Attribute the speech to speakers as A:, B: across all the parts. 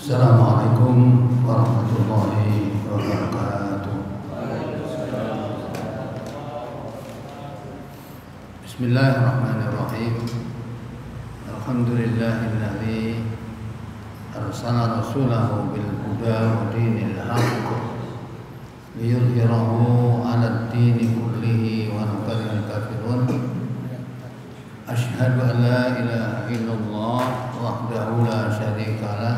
A: Assalamualaikum warahmatullahi wabarakatuh. Bismillahirrahmanirrahim. Alhamdulillahilladzi arsala rasulahu bil huda wa dinil haqq liyudhhirahu 'alad dini kullihi wa nukarrihal kafirun. Asyhadu an la ilaha illallah wahdahu la syarika lah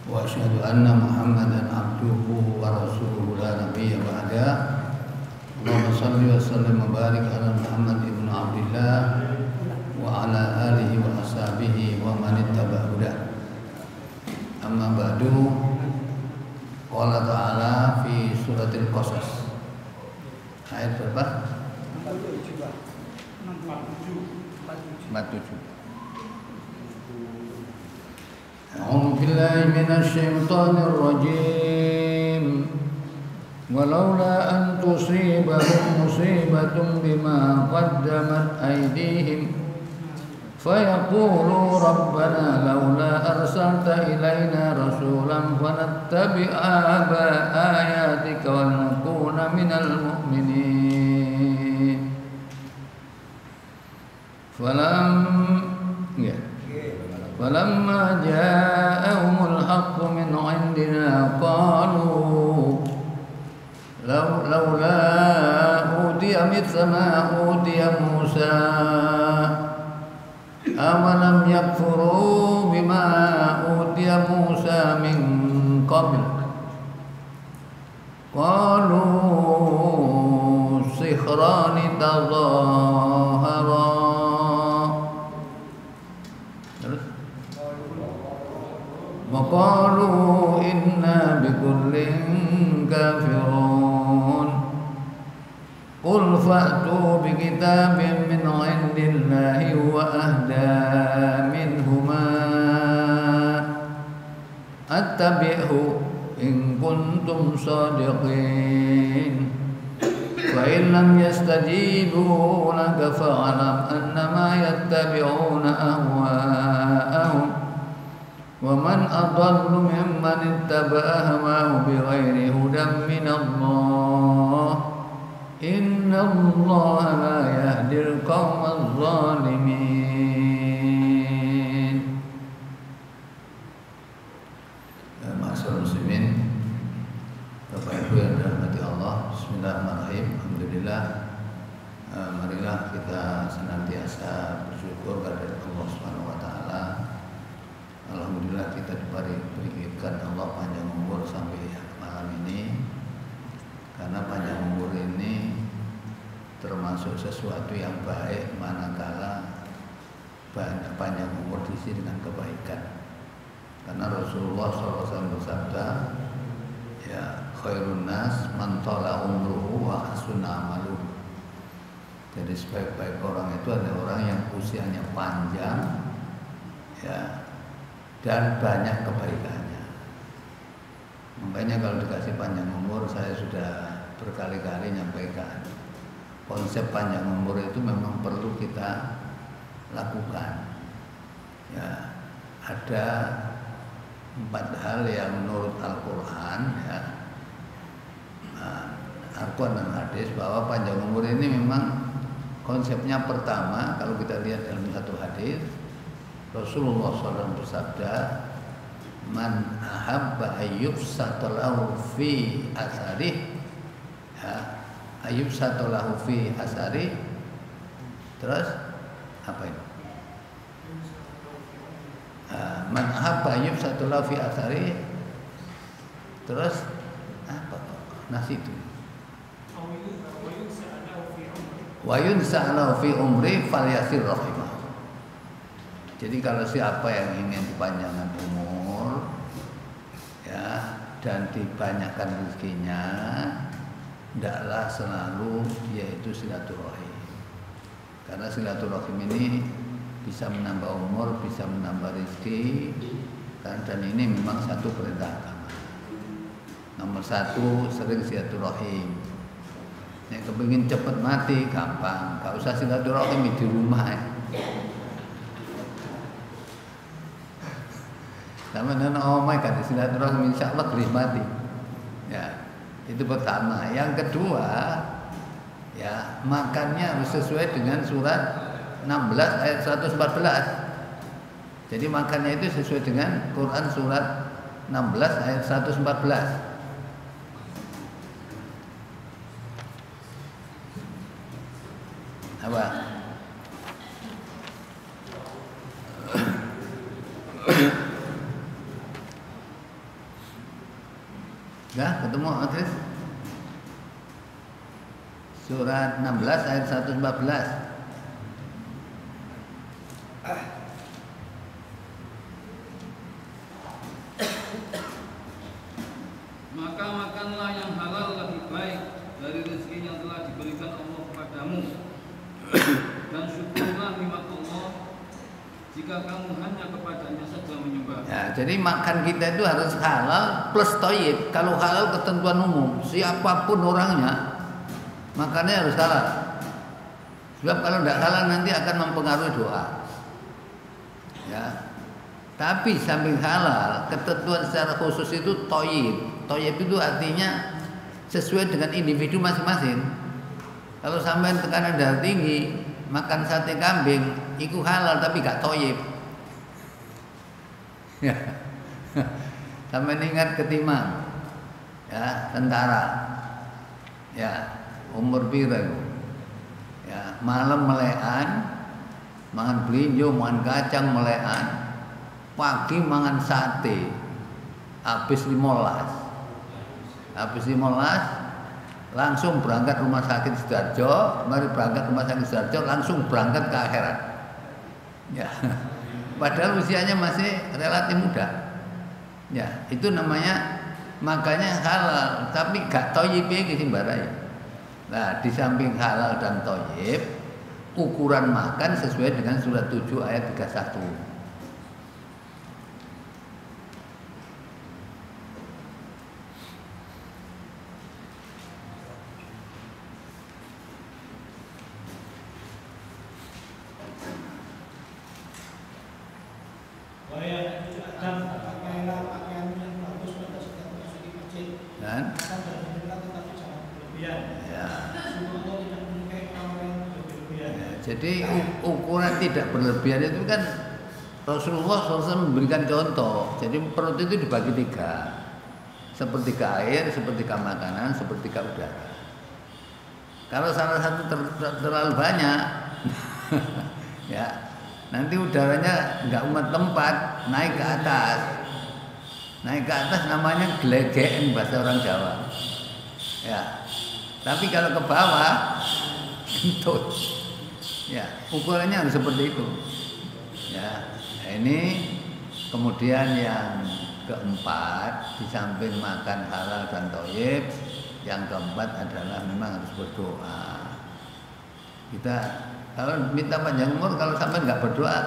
A: wa asyhadu anna Muhammadan abduhu wa rasuluhu la nabiyya ba'da. Allahumma shalli wa sallim wa barik ala Muhammad ibn Abdillah wa ala alihi wa ashabihi wa man ittaba'a hudah. Amma ba'du. Qala ta'ala fi suratil Qasas. Ayat berapa? 47. أعوذ بالله من الشيطان الرجيم ولولا أن تصيبهم مصيبة بما قدمت أيديهم فيقولوا ربنا لولا أرسلت إلينا رسولا فنتبع آياتك ونكون من المؤمنين فلما جاءهم الحق من عندنا قالوا لولا أوتي مثل ما أوتي موسى أولم يكفروا بما أوتي موسى من قبل قالوا سحران تظاهرا وقالوا إنا بكل كافرون قل فأتوا بكتاب من عند الله وأهدى منهما أتبعه إن كنتم صادقين فإن لم يستجيبوا لك فاعلم أنما يتبعون أهواءهم ومن أضل ممن اتبع هواه بغير هدى من الله إن الله لا يهدي القوم الظالمين. Ma'asyiral muslimin, Bapak Ibu yang dirahmati Allah, bismillahirrahmanirrahim. Alhamdulillah, marilah kita senantiasa bersyukur kepada Allah Subhanahu wa taala. Alhamdulillah kita diberikan Allah panjang umur sampai malam ini, karena panjang umur ini termasuk sesuatu yang baik manakala panjang umur diisi dengan kebaikan. Karena Rasulullah SAW bersabda, ya khairun nas man tala umruhu wa hasuna amaluhu. Jadi sebaik-baik orang itu adalah orang yang usianya panjang, ya, dan banyak kebaikannya. Makanya kalau dikasih panjang umur, saya sudah berkali-kali nyampaikan, konsep panjang umur itu memang perlu kita lakukan. Ya, ada 4 hal yang menurut Al-Quran, ya, Al-Quran dan hadis, bahwa panjang umur ini memang konsepnya. Pertama, kalau kita lihat dalam satu hadis, Rasulullah SAW bersabda, man ahabba ayyub satalahu fi asari, ya, ayyub satalahu fi asari. Terus apa ini? Man ahabba ayyub satalahu fi asari. Terus apa nasi itu? Wa yunsa'alahu fi umri falyasir rahimah. Jadi kalau siapa yang ingin kepanjangan umur, dan dibanyakkan rezekinya, tidaklah selalu yaitu silaturahim. Karena silaturahim ini bisa menambah umur, bisa menambah rezeki, dan ini memang satu perintah agama. Nomor satu, sering silaturahim. Yang kepingin cepat mati gampang, gak usah silaturahim di rumah. Sama dengan omai kan silaturahim insya Allah gelih mati. Ya, itu pertama. Yang kedua, ya makannya harus sesuai dengan surat 16 ayat 114. Jadi makannya itu sesuai dengan Quran surat 16 ayat 114. Apa? Nah, ketemu Adris? Surat 16 ayat 114.
B: Maka makanlah yang halal lebih baik dari rezeki yang telah diberikan Allah kepadamu, dan syukurlah nikmat Allah jika kamu hanya kepadanya saja menyembah.
A: Ya, jadi makan kita itu harus halal plus thayyib. Kalau halal ketentuan umum, siapapun orangnya makannya harus halal. Sebab kalau tidak halal nanti akan mempengaruhi doa. Ya. Tapi samping halal, ketentuan secara khusus itu thayyib. Thayyib itu artinya sesuai dengan individu masing-masing. Kalau sampai tekanan darah tinggi, makan sate kambing, itu halal tapi gak thayyib. Ya. Sampai ingat ketimang, ya tentara, ya umur pira itu, ya malam melekan, mangan belinjo, mangan kacang melekan, pagi mangan sate, habis 15 langsung berangkat rumah sakit Sidoarjo, mari berangkat rumah sakit Sidoarjo langsung berangkat ke akhirat. Ya. Padahal usianya masih relatif muda. Ya, itu namanya makanya halal, tapi gak thayyib iki simbarai. Nah, di samping halal dan thayyib, ukuran makan sesuai dengan surat 7 ayat 31. Jadi ukuran tidak berlebihan itu kan Rasulullah SAW memberikan contoh. Jadi perut itu dibagi 3, sepertiga air, sepertiga makanan, sepertiga udara. Kalau salah satu terlalu banyak, ya nanti udaranya nggak umat tempat, naik ke atas. Naik ke atas namanya glegeken bahasa orang Jawa. Ya, tapi kalau ke bawah, kentut. Ya, ukurannya harus seperti itu. Ya, ini kemudian yang keempat, di samping makan halal dan thayyib, yang keempat adalah memang harus berdoa. Kita kalau minta panjang umur, kalau sampai nggak berdoa,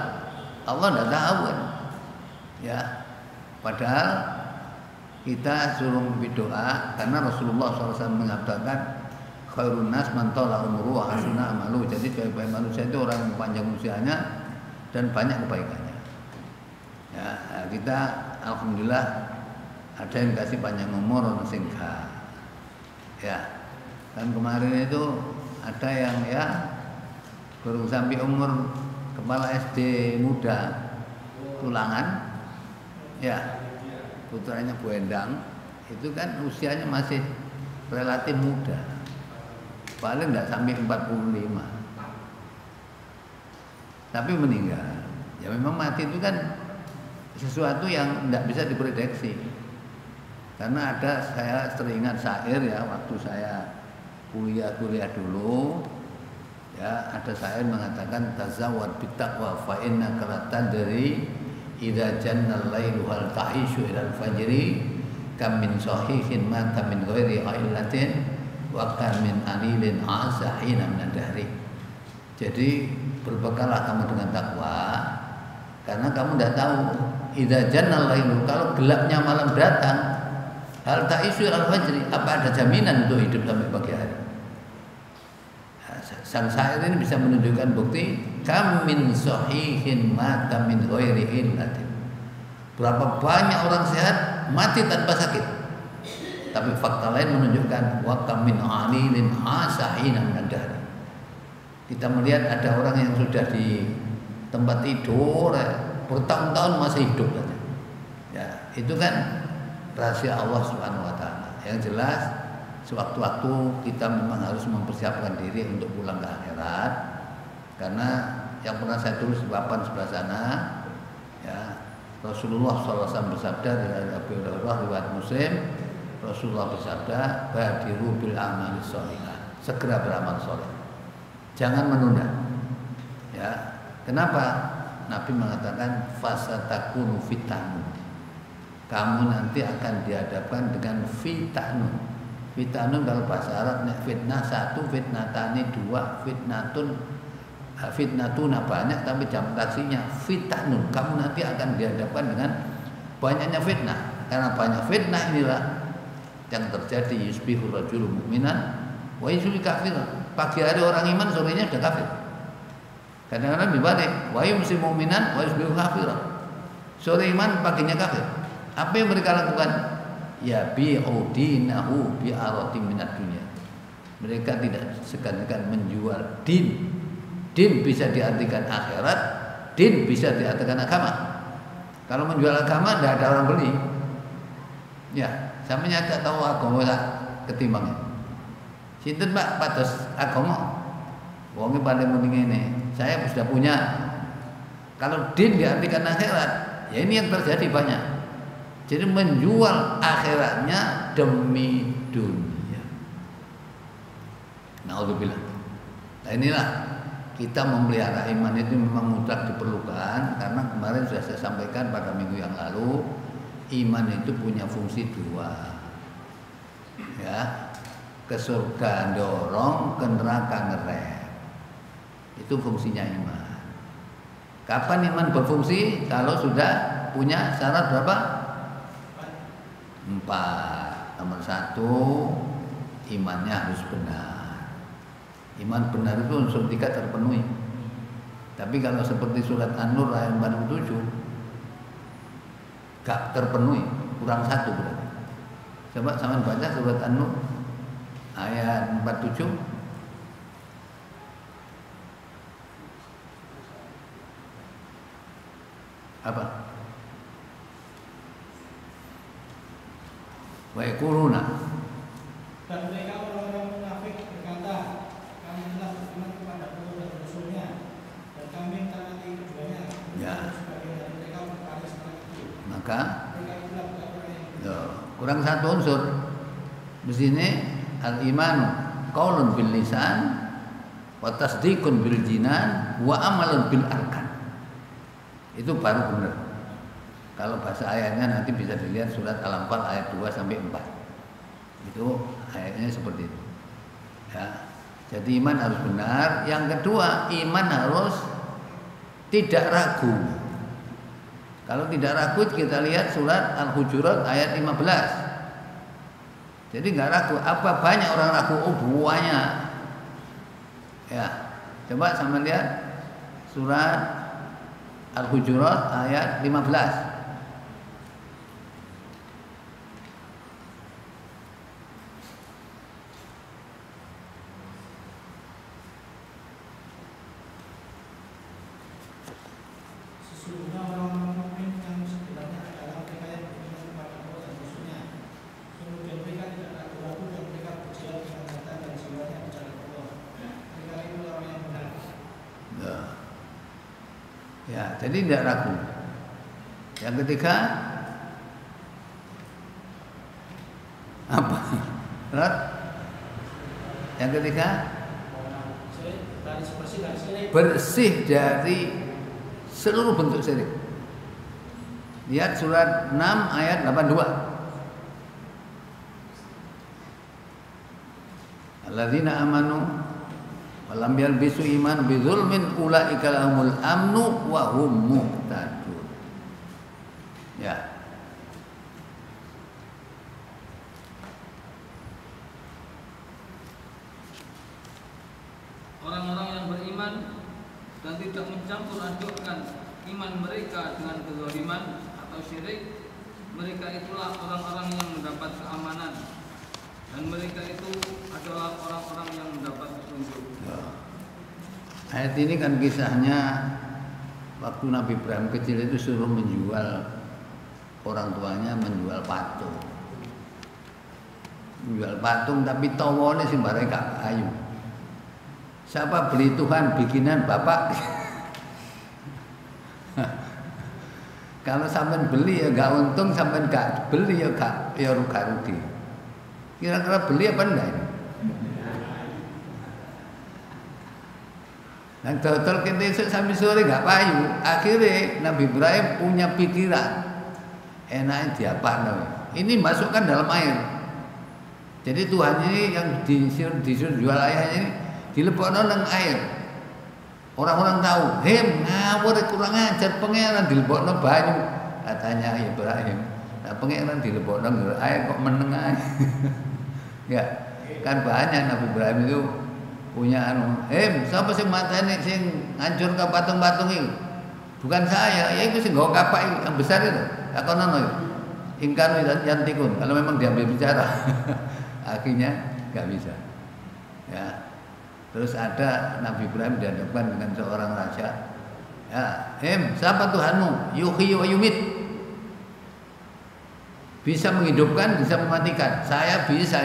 A: Allah nggak tahu kan. Ya, padahal kita suruh berdoa karena Rasulullah SAW mengatakan khairun nas man tala umruhu wa hasuna amalu. Jadi sebaik-baik manusia itu orang yang panjang usianya dan banyak kebaikannya. Ya, kita alhamdulillah ada yang kasih panjang umur, orang singkat. Ya, kan kemarin itu ada yang ya baru sampai umur kepala SD muda tulangan, ya putranya Bu Endang itu kan usianya masih relatif muda. Paling tidak sampai 45, tapi meninggal. Ya memang mati itu kan sesuatu yang tidak bisa diprediksi. Karena ada, saya teringat syair ya waktu saya kuliah dulu, ya ada syair mengatakan tazawwad bittaqwa fa innaka la tadri idza jannal lailu hal tahishu ilal fajri kam min sahihin mata min ghairi illatin wa kam min alilin asahina min dahri. Jadi berbekallah kamu dengan takwa, karena kamu tidak tahu idza jannal lailu, kalau gelapnya malam datang, hal ta'isu al fajri, apa ada jaminan untuk hidup sampai pagi hari. Sang syair ini bisa menunjukkan bukti kam min sahihin mata min ghairi illatin. Berapa banyak orang sehat mati tanpa sakit. Tapi fakta lain menunjukkan wa kam min alilin asahina min dahri. Kita melihat ada orang yang sudah di tempat tidur bertahun-tahun masih hidup saja. Ya, itu kan rahasia Allah Subhanahu wa taala. Yang jelas sewaktu-waktu kita memang harus mempersiapkan diri untuk pulang ke akhirat. Karena yang pernah saya tulis di papan sebelah sana, ya, Rasulullah SAW bersabda dari Abu Hurairah riwayat Muslim, Rasulullah bersabda, badiru bil amali sholihah, segera beramal soleh, jangan menunda. Ya, kenapa? Nabi mengatakan fasatakunu fitnah, kamu nanti akan dihadapkan dengan fitnah. Fitnah kalau bahasa Arab, fitnah satu, fitnatani dua, fitnatuna banyak, tapi jam taksinya fitnah. Kamu nanti akan dihadapkan dengan banyaknya fitnah. Karena banyak fitnah inilah yang terjadi, yusbihur rajulu mu'minan wa yusbihu kafiran. Pagi hari orang iman, sorenya sudah kafir. Kadang-kadang dibalik, wa yumsi mu'minan wa yusbihu kafiran. Sore iman, paginya kafir. Apa yang mereka lakukan? Ya bi'u dinahu bi'arati minat dunia. Mereka tidak segan-segan menjual din. Din bisa diartikan akhirat, din bisa diartikan agama. Kalau menjual agama tidak ada orang beli. Ya, sampeyan tidak tahu agama tak ketimbangnya. Sinten Pak pados agama? Wonge paling mending ngene. Saya sudah punya. Kalau din diartikan akhirat, ya ini yang terjadi banyak. Jadi menjual akhiratnya demi dunia. Naudzubillah. Nah inilah kita memelihara iman itu memang mutlak diperlukan, karena kemarin sudah saya sampaikan pada minggu yang lalu, iman itu punya fungsi dua. Ya, ke surga dorong, ke neraka ngerem. Itu fungsinya iman. Kapan iman berfungsi? Kalau sudah punya syarat berapa? 4. Nomor 1, imannya harus benar. Iman benar itu unsur 3 terpenuhi. Tapi kalau seperti surat An-Nur ayat 47 gak terpenuhi, kurang 1 berarti. Coba sama baca surat An-Nur ayat 47. Apa? Wa yaquluna,
C: dan mereka orang-orang munafik berkata, kami telah beriman kepada Allah dan Rasulnya, dan kami mentaati keduanya.
A: Ya.
C: Sebagian dari mereka berkata setelah itu.
A: Maka
C: Mereka itulah orang yang
A: kurang 1 unsur. Di sini al-imanu qaulun bil lisan wa tasdiqun bil jinan wa amalun bil arkan. Itu baru benar. Kalau bahasa ayatnya nanti bisa dilihat surat Al-Anfal ayat 2 sampai 4. Itu ayatnya seperti itu. Ya. Jadi iman harus benar. Yang kedua, iman harus tidak ragu. Kalau tidak ragu, kita lihat surat Al-Hujurat ayat 15. Jadi nggak ragu. Apa banyak orang ragu? Oh, banyak. Ya, coba sama lihat surat Al-Hujurat ayat 15.
C: sesungguhnya orang-orang mukmin yang sebenarnya adalah mereka yang beriman kepada Allah dan Rasulnya. Kemudian mereka tidak ragu-ragu dan mereka berjalan dengan harta dan jiwanya di jalan Allah. Mereka itu orang yang benar.
A: Ya, jadi tidak ragu. Yang ketiga apa? Yang ketiga bersih dari seluruh bentuk syirik. Lihat surat 6 ayat 82. Alladzina amanu wa lam yalbisu iman bidzulmin ulaika lahumul amnu wa hum muhtadun. Ya.
B: Orang-orang yang beriman dan tidak mencampur adukkan iman mereka dengan kezaliman atau syirik, mereka itulah orang-orang yang mendapat keamanan, dan mereka itu adalah orang-orang yang mendapat petunjuk.
A: Ayat ini kan kisahnya waktu Nabi Ibrahim kecil itu suruh menjual, orang tuanya menjual patung. Menjual patung tapi tawone sing bareng gak kayu. Siapa beli Tuhan bikinan bapak? Kalau sampean beli ya gak untung, sampean gak beli ya gak ya rugi. Kira-kira beli apa enggak ini? Nah, total kita esok sampai sore gak payu. Akhirnya Nabi Ibrahim punya pikiran, enaknya diapakan? Ini masukkan dalam air. Jadi Tuhan ini yang disuruh jual ayahnya ini dilebokno nang air. Orang-orang tahu, ngawur kurang ajar pangeran dilebokno banyu. Katanya Ibrahim, nah pangeran dilebokno air kok meneng ae. Ya, kan banyak Nabi Ibrahim itu punya siapa sing matane sing ngancur ke patung-patung itu? Bukan saya, ya itu sing nggawa kapak yang besar itu. Takonono itu. Ingkanu yantikun, kalau memang diambil bicara. Akhirnya enggak bisa. Ya. Terus ada Nabi Ibrahim dihadapkan dengan seorang raja. Ya, siapa Tuhanmu? Yuhyi wa yumit. Bisa menghidupkan, bisa mematikan. Saya bisa,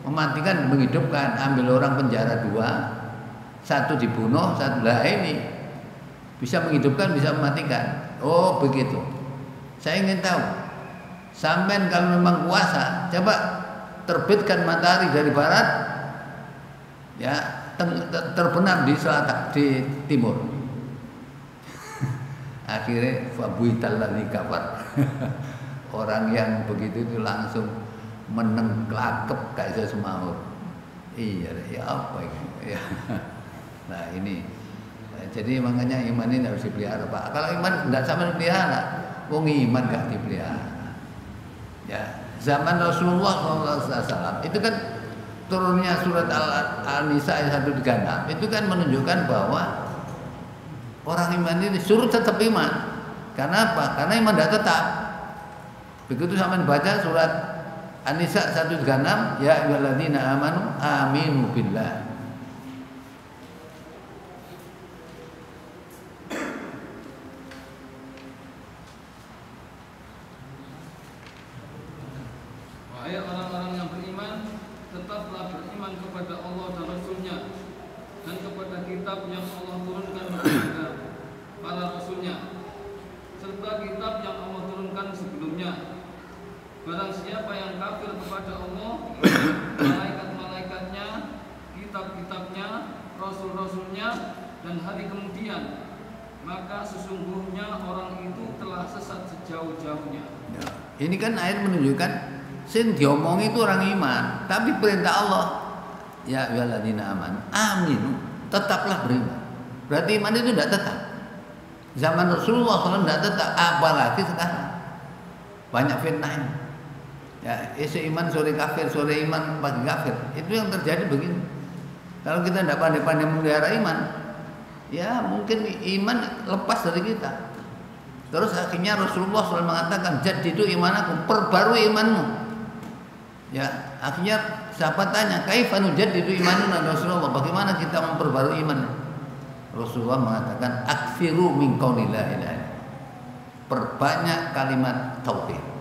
A: mematikan, menghidupkan. Ambil orang penjara 2, 1 dibunuh, 1 lah ini. Bisa menghidupkan, bisa mematikan. Oh begitu. Saya ingin tahu. Sampean kalau memang kuasa, coba terbitkan matahari dari barat, ya terbenam di selatan, di timur. Akhirnya fabuital ladzi kafar. Orang yang begitu itu langsung meneng kelakep gak iso semaur. Iya, ya apa ini? Ya. Nah ini, jadi makanya iman ini harus dipelihara Pak. Kalau iman tidak sama dipelihara, wong iman gak dipelihara. Ya, zaman Rasulullah SAW itu kan turunnya surat Al-Nisa ayat 136 itu kan menunjukkan bahwa orang iman ini suruh tetap iman. Karena apa? Karena iman tidak tetap. Begitu sampean baca surat An-Nisa 136, ya ayyuhalladzina amanu aminu billah.
B: Wahai orang-orang yang beriman, tetaplah beriman kepada Allah dan Rasul-Nya, dan kepada kitab yang Allah turunkan kepada para Rasul-Nya, serta kitab yang Allah turunkan sebelumnya. Barang siapa yang kafir kepada Allah, malaikat-malaikatnya, kitab-kitabnya, Rasul-Rasulnya, dan hari kemudian, maka sesungguhnya orang itu telah sesat sejauh-jauhnya.
A: Ya. Ini kan ayat menunjukkan sing diomongi itu orang iman, tapi perintah Allah, ya ayyuhalladzina amanu aminu, tetaplah beriman. Berarti iman itu tidak tetap. Zaman Rasulullah SAW tidak tetap, apalagi sekarang banyak fitnah ini. Ya, esok iman sore kafir, sore iman pagi kafir. Itu yang terjadi begini. Kalau kita tidak pandai-pandai memelihara iman, ya mungkin iman lepas dari kita. Terus akhirnya Rasulullah SAW mengatakan, jadidu imanakum, perbarui imanmu. Ya, akhirnya sahabat tanya, kaifa nujaddidu imanuna Rasulullah, bagaimana kita memperbarui iman? Rasulullah mengatakan, aktsiru min qauli la ilaha illallah. Perbanyak kalimat tauhid.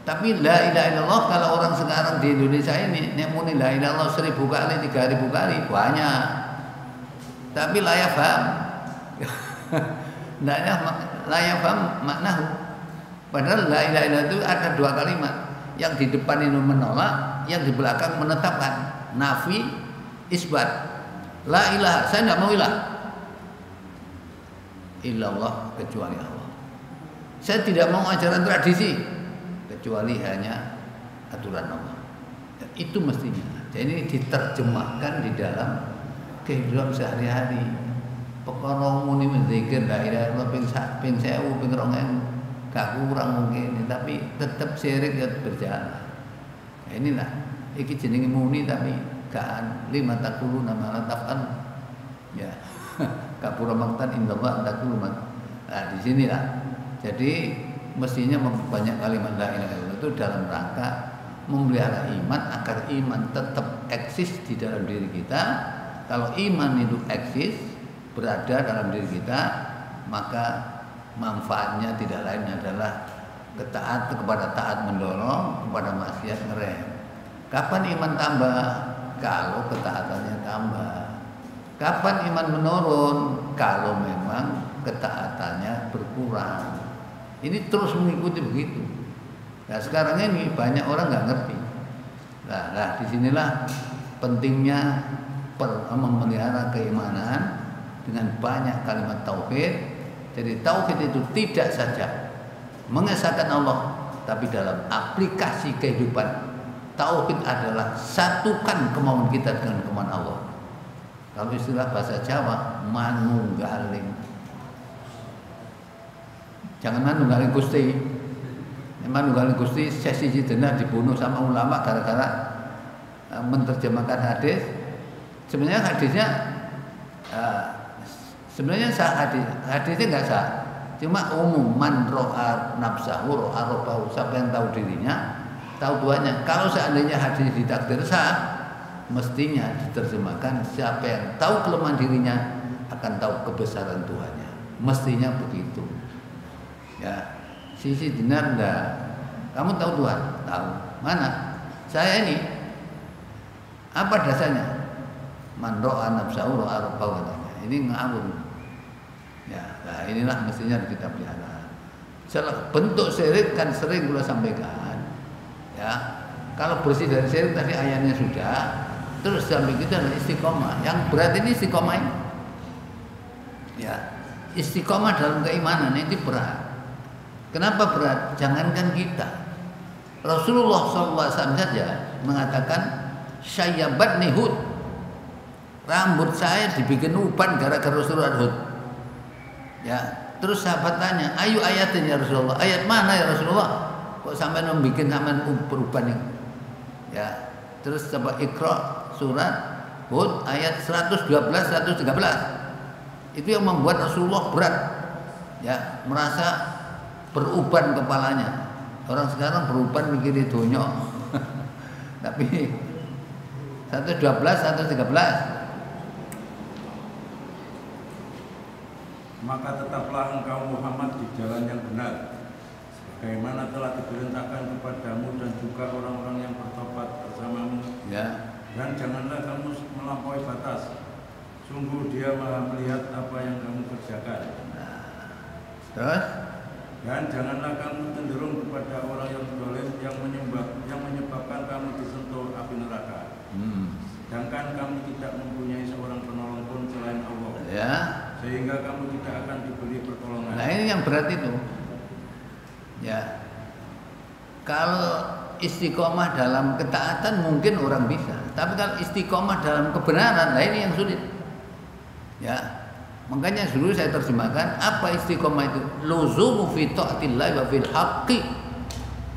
A: Tapi la ilaha illallah kalau orang sekarang di Indonesia ini muni la ilaha illallah 1000 kali, 3000 kali banyak. Tapi la yafham. La yafham maknahu. Padahal la ilaha illallah itu ada 2 kalimat. Yang di depan itu menolak, yang di belakang menetapkan. Nafi, isbat. La ilaha, saya tidak mau ilah. Illallah kecuali Allah. Saya tidak mau ajaran tradisi kecuali hanya aturan Allah. Dan itu mestinya. Jadi diterjemahkan di dalam kehidupan sehari-hari. Perkara muni menzikir la ilaha illallah ping 1000 ping 2000 gak kurang mungkin, tapi tetap syirik ya berjalan. Nah, inilah iki jenenge muni tapi gak lima takulu nama latafan ya. Kapura maktan indallah takulu. Nah, di sinilah. Jadi mestinya memperbanyak kalimat la ilaha illallah itu dalam rangka memelihara iman agar iman tetap eksis di dalam diri kita. Kalau iman itu eksis berada dalam diri kita, maka manfaatnya tidak lain adalah kepada taat mendorong, kepada maksiat ngerem. Kapan iman tambah? Kalau ketaatannya tambah. Kapan iman menurun? Kalau memang ketaatannya berkurang. Ini terus mengikuti begitu. Nah sekarang ini banyak orang nggak ngerti. Nah disinilah pentingnya memelihara keimanan dengan banyak kalimat tauhid. Jadi tauhid itu tidak saja mengesahkan Allah, tapi dalam aplikasi kehidupan tauhid adalah satukan kemauan kita dengan kemauan Allah. Kalau istilah bahasa Jawa, manunggaling. Jangan manunggaling Gusti. Manunggaling Gusti sesi dina dibunuh sama ulama gara-gara menerjemahkan hadis. Sebenarnya hadisnya sah, hadisnya nggak sah. Cuma umum man ro'a nafsahu ro'a robbahu, siapa yang tahu dirinya tahu Tuhannya. Kalau seandainya hadis ditakdir sah, mestinya diterjemahkan siapa yang tahu kelemahan dirinya akan tahu kebesaran Tuhannya. Mestinya begitu. Ya, sisi dinar enggak. Kamu tahu Tuhan? Tahu. Mana? Saya ini. Apa dasarnya? Man ro'a nafsahu ro'a robbahu katanya. Ini ngawur. Ya, nah inilah mestinya kita pelihara. Bentuk syirik kan sering kita sampaikan. Ya, kalau bersih dari syirik tadi ayatnya sudah. Terus sampai kita adalah istiqomah. Yang berat ini istiqomah ini. Ya, istiqomah dalam keimanan ini berat. Kenapa berat? Jangankan kita. Rasulullah SAW saja mengatakan syayyabat nihud. Rambut saya dibikin uban gara-gara Rasulullah Hud. Ya, terus sahabat tanya, ayo ayatin ya Rasulullah. Ayat mana ya Rasulullah? Kok sampai membikin sampean uban ini? Ya, terus coba Iqra surat Hud ayat 112 113. Itu yang membuat Rasulullah berat. Ya, merasa beruban kepalanya. Orang sekarang beruban mikir dunya. Tapi 112 113.
D: Maka tetaplah engkau Muhammad di jalan yang benar, sebagaimana telah diperintahkan kepadamu dan juga orang-orang yang bertobat bersamamu. Ya. Dan janganlah kamu melampaui batas. Sungguh Dia Maha melihat apa yang kamu kerjakan.
A: Nah, terus?
D: Dan janganlah kamu cenderung kepada orang yang zalim yang menyebabkan kamu disentuh api neraka. Sedangkan kamu tidak mempunyai seorang penolong pun selain Allah.
A: Ya.
D: Sehingga kamu tidak akan diberi pertolongan.
A: Nah ini yang berat itu. Ya. Kalau istiqomah dalam ketaatan mungkin orang bisa, tapi kalau istiqomah dalam kebenaran, nah ini yang sulit. Ya. Makanya dulu saya terjemahkan apa istiqomah itu? Luzumu fi ta'atillahi wa fil haqqi.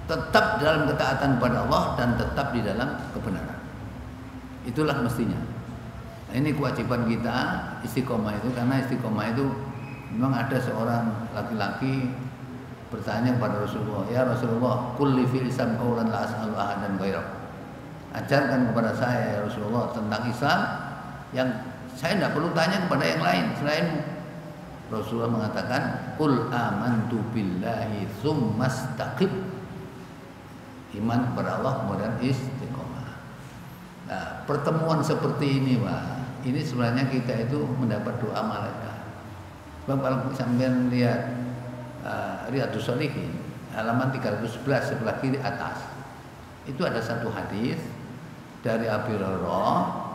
A: Tetap dalam ketaatan kepada Allah dan tetap di dalam kebenaran. Itulah mestinya. Nah, ini kewajiban kita istiqomah itu, karena istiqomah itu memang ada seorang laki-laki bertanya kepada Rasulullah, ya Rasulullah, kulli fil Islam qaulan la as'alu ahadan ghairak. Ajarkan kepada saya ya Rasulullah tentang Islam yang saya tidak perlu tanya kepada yang lain selainmu. Rasulullah mengatakan, qul amantu billahi tsumastaqim. Iman kepada Allah kemudian istiqomah. Nah, pertemuan seperti ini, Pak, ini sebenarnya kita itu mendapat doa malaikat. Bapak sampean lihat Riyadhus Shalihin halaman 311 sebelah kiri atas. Itu ada satu hadis dari Abi Hurairah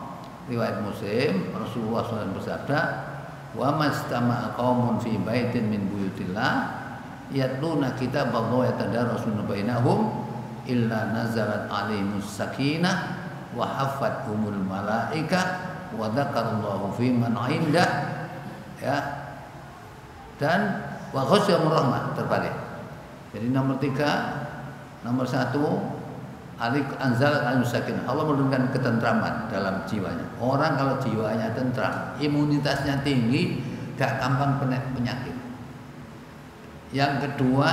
A: riwayat Muslim. Rasulullah SAW bersabda, wa mastama'a qaumun fi baitin min buyutillah yatluna kitaballahi yatadarasuna bainahum illa nazalat alaihimus sakinah wa haffathumul malaika wa dzakarallahu fi man 'indah, ya, dan wa ghasyiyahum rahmah, terbalik. Jadi nomor 3, nomor 1 anzal al-sakinah, Allah menurunkan ketentraman dalam jiwanya. Orang kalau jiwanya tentram, imunitasnya tinggi, gak gampang kena penyakit. Yang kedua,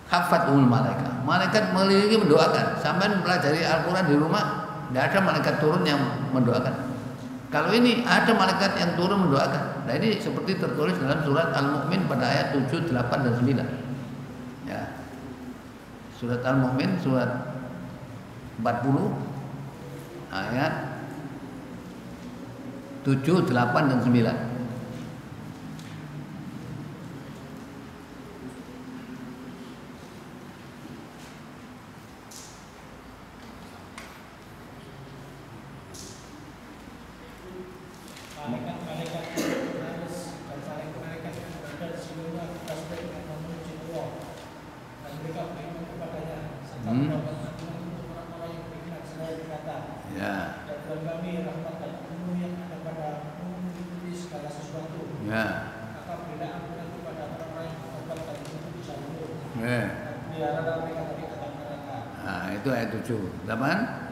A: hafathul malaikat. Malaikat melilingi mendoakan. Sampai mempelajari Al-Quran di rumah, tidak ada malaikat turun yang mendoakan. Kalau ini ada malaikat yang turun mendoakan. Nah ini seperti tertulis dalam surat Al-Mu'min pada ayat 7, 8 dan 9. Ya. Surat Al-Mu'min surat 40 ayat 7, 8 dan 9. Nah, itu ayat 7. 8.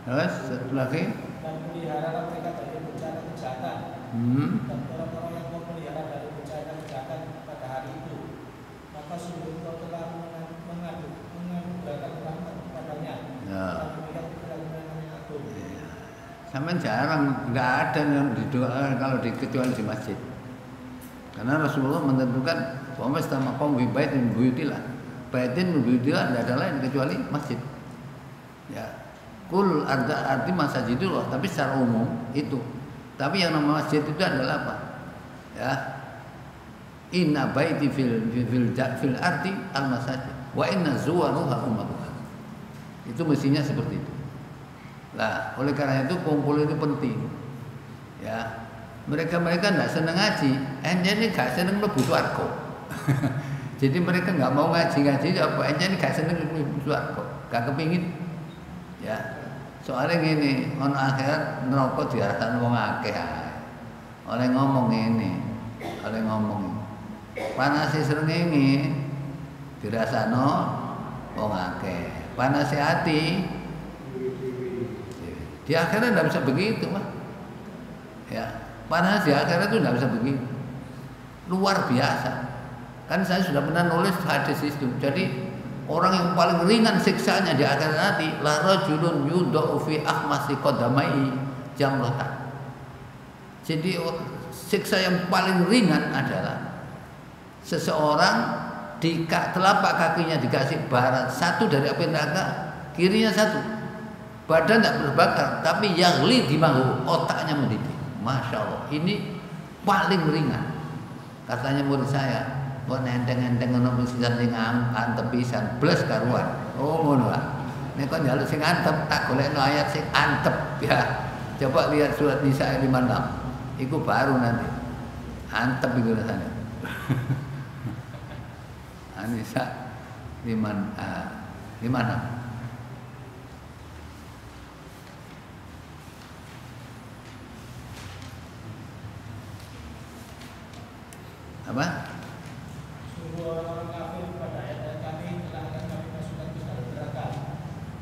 A: Terus satu lagi. Dan pelihara mereka dari bencana kejahatan. Dan orang-orang yang memelihara dari bencana kejahatan pada hari itu, maka sungguh Engkau telah menganugerahkan rahmat kepadanya. Dan melihat kebenaran yang agung. Sampai jarang, nggak ada yang didoa kalau kecuali di masjid. Karena Rasulullah menentukan bahwa sama kaum baitin buyutilah, baitin buyutilah tidak ada lain kecuali masjid. Ya. Kul arti masjidullah, tapi secara umum itu. Tapi yang nama masjid itu adalah apa? Ya. Inna baiti fil arti al masajid wa inna zuwaruha ummatuha. Itu mestinya seperti itu. Lah, oleh karena itu kumpul itu penting. Ya. Mereka enggak senang ngaji, ini enggak senang mlebu swarga. Jadi mereka enggak mau ngaji apa ini enggak senang mlebu swarga, enggak kepingin. Ya. Soalnya gini, ono akhirat neraka dirasakno wong akeh ae. Oleh ngomong ngene, oleh ngomong. Panase srengenge dirasakno wong akeh. Panase ati di akhirat enggak bisa begitu, Mas. Ya, panas di akhirat itu enggak bisa begitu. Luar biasa. Kan saya sudah pernah nulis hadis itu. Jadi orang yang paling ringan siksanya di akhirat nanti la rajulun yudau fi akhmasi qadamai jamratan. Jadi siksa yang paling ringan adalah seseorang di telapak kakinya dikasih bara satu dari api neraka, kirinya satu. Badan tidak berbakar, tapi yaghli dimahu, otaknya mendidih. Masya Allah, ini paling ringan. Katanya murid saya, kok nenteng-nenteng ngono mesti sing antep pisan blas karuan. Oh ngono lah. Nek kok njaluk sing antep tak golekno ayat sing antep ya. Coba lihat surat Nisa ayat 56. Iku baru nanti. Antep iku rasane. Nisa 56. Apa?
C: Sungguh orang-orang kafir pada ayat-ayat kami telah akan kami masukkan ke dalam neraka.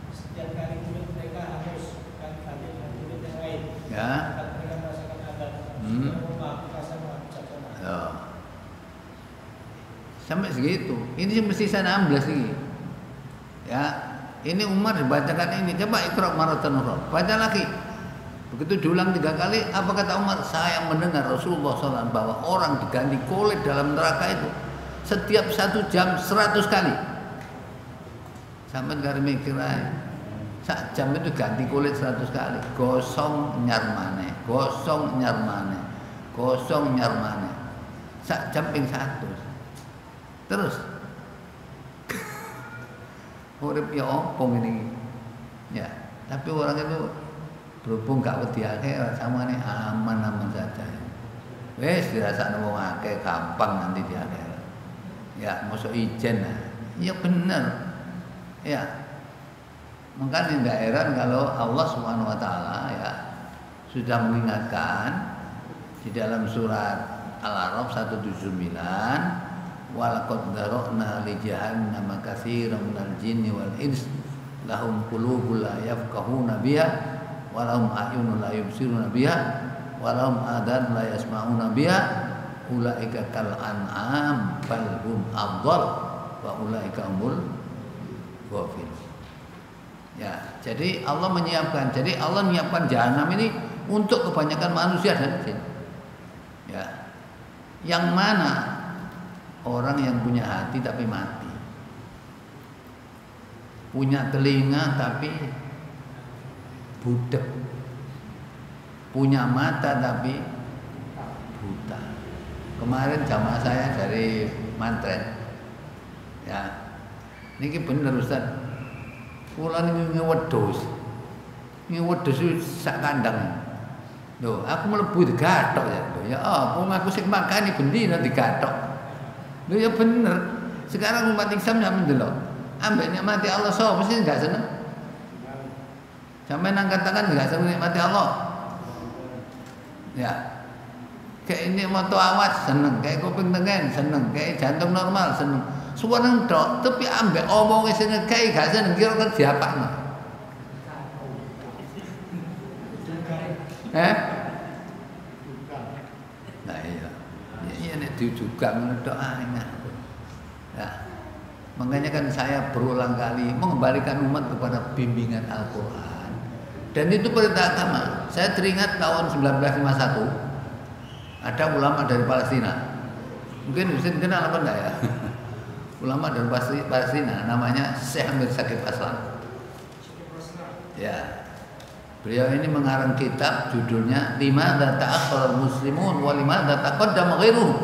C: Setiap kali kulit mereka harus kami ganti dengan kulit yang lain.
A: Ya.
C: Akan mereka merasakan azab.
A: Ya. Sampai segitu. Ini mesti saya 16 ini. Ya. Ini Umar dibacakan ini. Coba Iqra maratan ukhra. Baca lagi. Begitu diulang 3 kali, apa kata Umar? Saya mendengar Rasulullah SAW bahwa orang diganti kulit dalam neraka itu setiap 1 jam 100 kali. Sampai nggak mikir aja. 1 jam itu ganti kulit 100 kali. Gosong nyarmane, gosong nyarmane, gosong nyarmane. 1 jam ping 100. Terus urip ya apa ngene. Ya, tapi orang itu berhubung gak wedi akeh samane aman-aman saja. Wis dirasakno wong akeh gampang nanti di akhirat. Ya, mosok ijen. Ya bener. Ya. Maka tidak heran kalau Allah Subhanahu wa taala ya sudah mengingatkan di dalam surat Al-A'raf 179, walaqad dara'na li jahannama katsiran minal jinni wal ins lahum qulubun la yafqahuna biha wa lahum a'yunun la yubsiruna biha wa lahum adhan la yasma'una biha ulaika kal an'am bal hum adall wa ulaika humul ghafilun. Ya, jadi Allah menyiapkan. Jadi Allah menyiapkan jahanam ini untuk kebanyakan manusia dan jin. Ya. Yang mana orang yang punya hati tapi mati. Punya telinga tapi budak. Punya mata tapi buta. Kemarin jamaah saya dari Mantren. Ya. Niki bener Ustaz. Kula niku ngewedhus. Ngewedhus sak kandang. Lho, aku mlebu digathok ya. Lho, ya apa aku sing makani bendina digathok. Lho ya bener. Sekarang umat Islam sampe ndelok. Ambek nikmati Allah sapa mesti enggak seneng. Sampai angkat tangan enggak seneng nikmati Allah. Ya. Kayak ini moto awas seneng, kayak kuping tengen seneng, kayak jantung normal seneng. Suwareng tok, tapi ambek omonge sing ngekeki gak seneng kira kerja apakno. Nah iya. Iya nek juga ngono tok enak. Ya. Makanya kan saya berulang kali mengembalikan umat kepada bimbingan Al-Qur'an. Dan itu perintah agama. Saya teringat tahun 1951 ada ulama dari Palestina. Mungkin bisa kenal apa enggak ya? Ulama dari Palestina namanya Syekh Amir Syakib Aslan. Ya. Beliau ini mengarang kitab judulnya Limadza ta'akhkhara al-muslimun wa limadza taqaddama ghairuhum.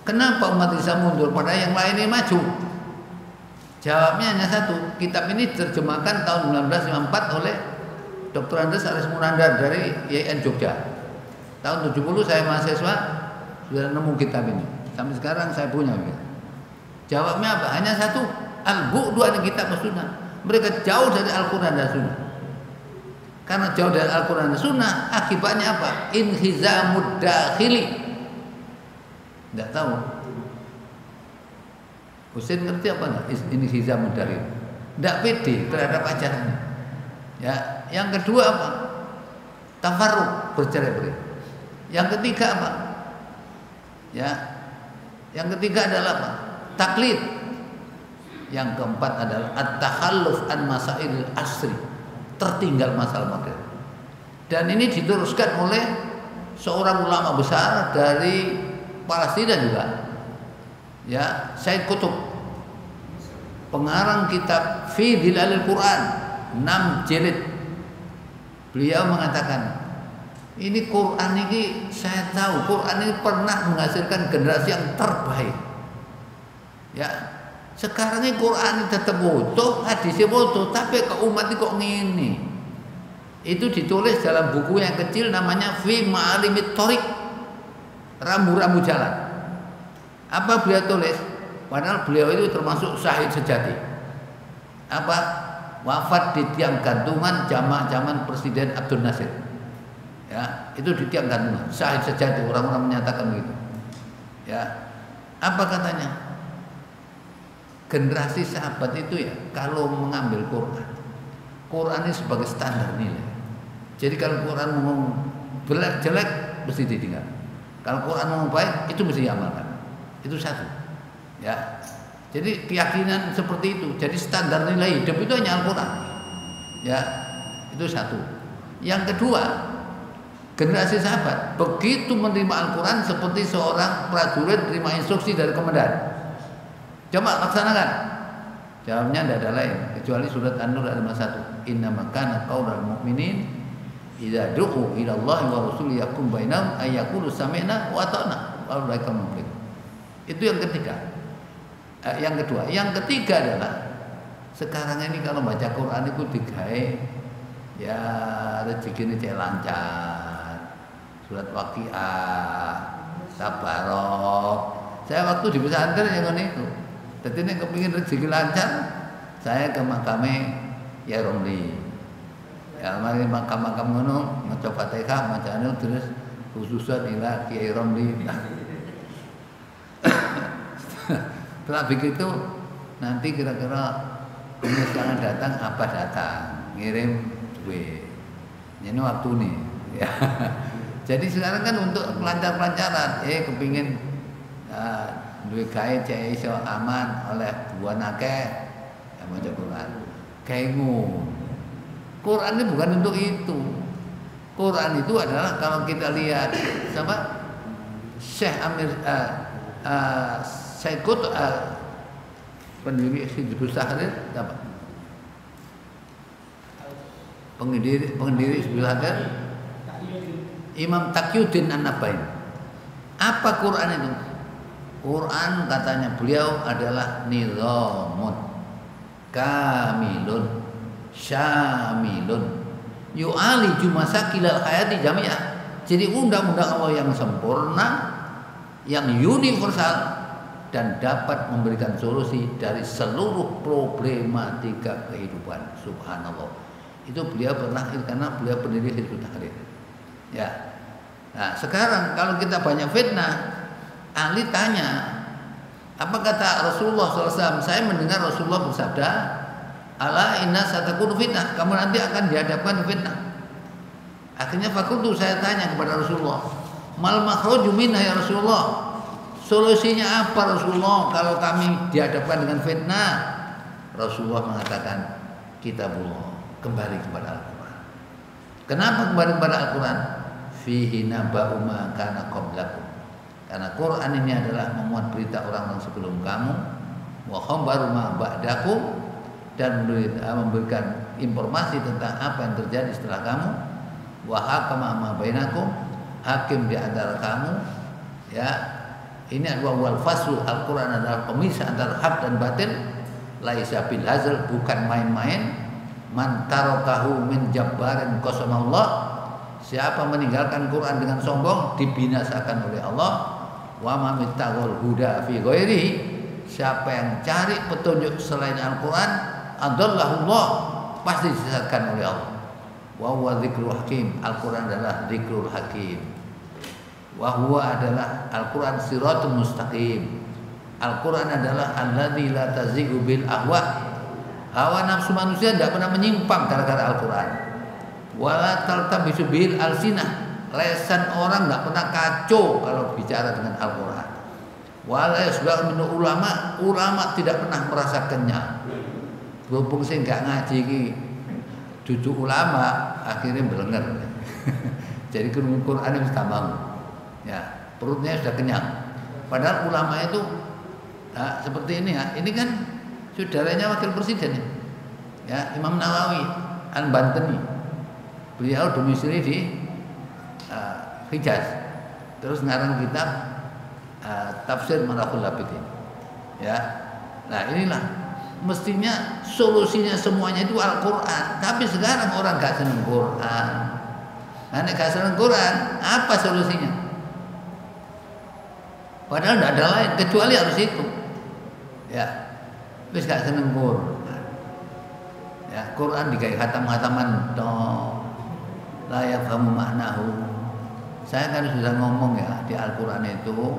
A: Kenapa umat Islam mundur pada yang lain ini maju? Jawabnya hanya satu. Kitab ini diterjemahkan tahun 1954 oleh Dr. Andes Aris Munandar dari IAIN Jogja. Tahun 70 saya mahasiswa sudah nemu kitab ini. Sampai sekarang saya punya. Jawabnya apa? Hanya satu. Al-Bu'du an kitab sunnah. Mereka jauh dari Al-Quran dan Sunnah. Karena jauh dari Al-Quran dan Sunnah, akibatnya apa? Inhizamud dakhili. Tidak tahu. Husain ngerti apa enggak? Inhizamud dakhili. Tidak pede terhadap ajarannya. Ya, yang kedua apa? Tafarruq, bercerai-berai. Yang ketiga apa? Ya. Yang ketiga adalah apa? Taklid. Yang keempat adalah at-takhalluf an masail asri, tertinggal masalah modern. Dan ini diteruskan oleh seorang ulama besar dari Palestina juga. Ya, Said Qutb. Pengarang kitab Fi Dhilalil Quran 6 jilid. Beliau mengatakan, ini Quran ini saya tahu Quran ini pernah menghasilkan generasi yang terbaik. Ya, sekarang ini Quran ini tetap utuh, hadisnya utuh, tapi ke umat ini kok ngene. Itu ditulis dalam buku yang kecil namanya Fi Ma'alimit Thoriq, rambu-rambu jalan. Apa beliau tulis? Padahal beliau itu termasuk syahid sejati. Apa? Wafat di tiang gantungan zaman Presiden Abdul Nasir. Ya, itu di tiang gantungan. Syahid sejati, orang-orang menyatakan begitu. Ya. Apa katanya? Generasi sahabat itu ya kalau mengambil Quran ini sebagai standar nilai. Jadi kalau Quran ngomong jelek mesti ditinggal. Kalau Quran ngomong baik itu mesti diamalkan. Itu satu. Ya. Jadi keyakinan seperti itu. Jadi standar nilai hidup itu hanya Al-Quran. Ya. Itu satu. Yang kedua, generasi sahabat begitu menerima Al-Quran seperti seorang prajurit menerima instruksi dari komandan. Coba laksanakan. Jawabnya tidak ada lain kecuali surat An-Nur ayat 1. Innama kana qaulal mu'minin idza du'u ila Allahi wa rasulihi yakum bainahum ay yaqulu sami'na wa ata'na wa ulaika muflihun. Itu yang ketiga. Yang kedua, yang ketiga adalah Sekarang ini kalau baca Quran itu digawe ya rezeki ini cek lancar. Surat Waqiah, Tabarok. Saya waktu di pesantren yang ngono itu. Dadi nek kepengin rezeki lancar, saya ke makame ya Romli. Ya mari makam-makam ngono maca Fatihah, macane terus khususan ila Kiai Romli. Setelah begitu nanti kira-kira misalnya datang apa datang ngirim duit. Ini waktu nih. Ya. Jadi sekarang kan untuk pelancar-pelancaran, kepingin duit gawe cek iso aman oleh buan akeh ya maca Quran. Kaingu. Quran ini bukan untuk itu. Quran itu adalah kalau kita lihat sama Syekh Amir Saikut pendiri Hizbut Tahrir apa? Pendiri Hizbut Tahrir Imam Taqiyuddin An-Nabain. Apa Quran itu? Quran katanya beliau adalah nizamun kamilun syamilun yu'aliju masakilal hayati jami'ah. Jadi undang-undang Allah yang sempurna, yang universal dan dapat memberikan solusi dari seluruh problematika kehidupan. Subhanallah. Itu beliau pernah karena beliau pendiri Hizbut Tahrir. Ya. Nah, sekarang kalau kita banyak fitnah, ahli tanya, apa kata Rasulullah SAW? Saya mendengar Rasulullah bersabda, ala inna satakunu fitnah, kamu nanti akan dihadapkan fitnah. Akhirnya fakultu saya tanya kepada Rasulullah, mal makhruju minha ya Rasulullah, solusinya apa Rasulullah kalau kami dihadapkan dengan fitnah? Rasulullah mengatakan, kitabullah, kembali kepada Al-Quran. Kenapa kembali kepada Al-Quran? Fihi naba'u ma kana qablakum. Karena Quran ini adalah memuat berita orang-orang sebelum kamu, wa khabaru ma ba'dakum, dan memberikan informasi tentang apa yang terjadi setelah kamu, wa hakama ma bainakum, hakim di antara kamu. Ya, ini adalah wal faslu. Al-Quran adalah pemisah antara hak dan batil. Laisa bil hazl, bukan main-main. Man tarakahu min jabbarin qasamallah. Siapa meninggalkan Quran dengan sombong dibinasakan oleh Allah. Wa ma mittaqul huda fi ghairihi. Siapa yang cari petunjuk selain Al-Quran, adallahullah, pasti disesatkan oleh Allah. Wa huwa dzikrul hakim. Al-Quran adalah dzikrul hakim. Wa huwa adalah Al-Quran siratul mustaqim. Al-Quran adalah alladzi la tazighu bil ahwa. Hawa nafsu manusia tidak pernah menyimpang gara-gara Al-Quran. Wala taltabisu bil alsinah. Lesan orang tidak pernah kacau kalau bicara dengan Al-Quran. Wala yasba'u min ulama. Ulama tidak pernah merasa kenyang. Berhubung saya enggak ngaji ki cucu ulama, akhirnya belenger. Jadi Quran itu tambang. Ya, perutnya sudah kenyang. Padahal ulama itu seperti ini ya. Ini kan saudaranya wakil presiden ya, Imam Nawawi Al-Bantani. Beliau domisili di Hijaz. Terus ngarang kitab Tafsir Marahul Labidin. Ya. Nah, inilah mestinya solusinya semuanya itu Al-Quran. Tapi sekarang orang gak seneng Quran. Nah, nek gak seneng Quran, apa solusinya? Padahal tidak ada lain kecuali harus itu. Ya, wis gak seneng Quran. Ya, Quran digawe khatam-khataman toh. La yafhamu maknahu. Saya kan sudah ngomong ya di Al-Quran itu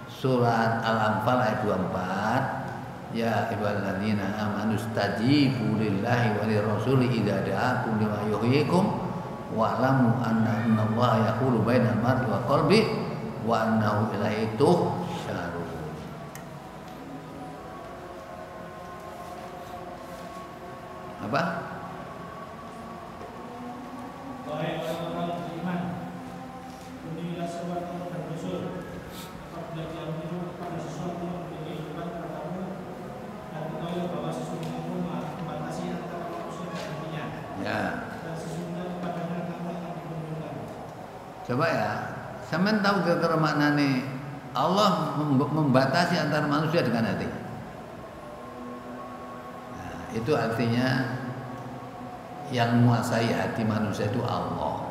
A: surat Al-Anfal ayat 24. Ya ayyuhalladzina amanu stajibu lillahi wa lirrasuli idza da'akum lima yuhyikum wa'lamu anna Allaha yahulu bainal mar'i wa qalbi wa annahu ilaihi tuhsyarun. Apa?
C: Wahai orang-orang beriman, bunyilah seruan Allah dan Rasul apabila dia menyeru kepada sesuatu yang menjadi kehidupan kepadamu, dan ketahuilah bahwa sesungguhnya Allah membatasi antara manusia dan dirinya.
A: Ya.
C: Dan sesungguhnya kepadanya kamu akan dikumpulkan.
A: Coba ya, sampean tahu kira-kira maknanya Allah membatasi antara manusia dengan hati. Nah, Itu artinya yang menguasai hati manusia itu Allah.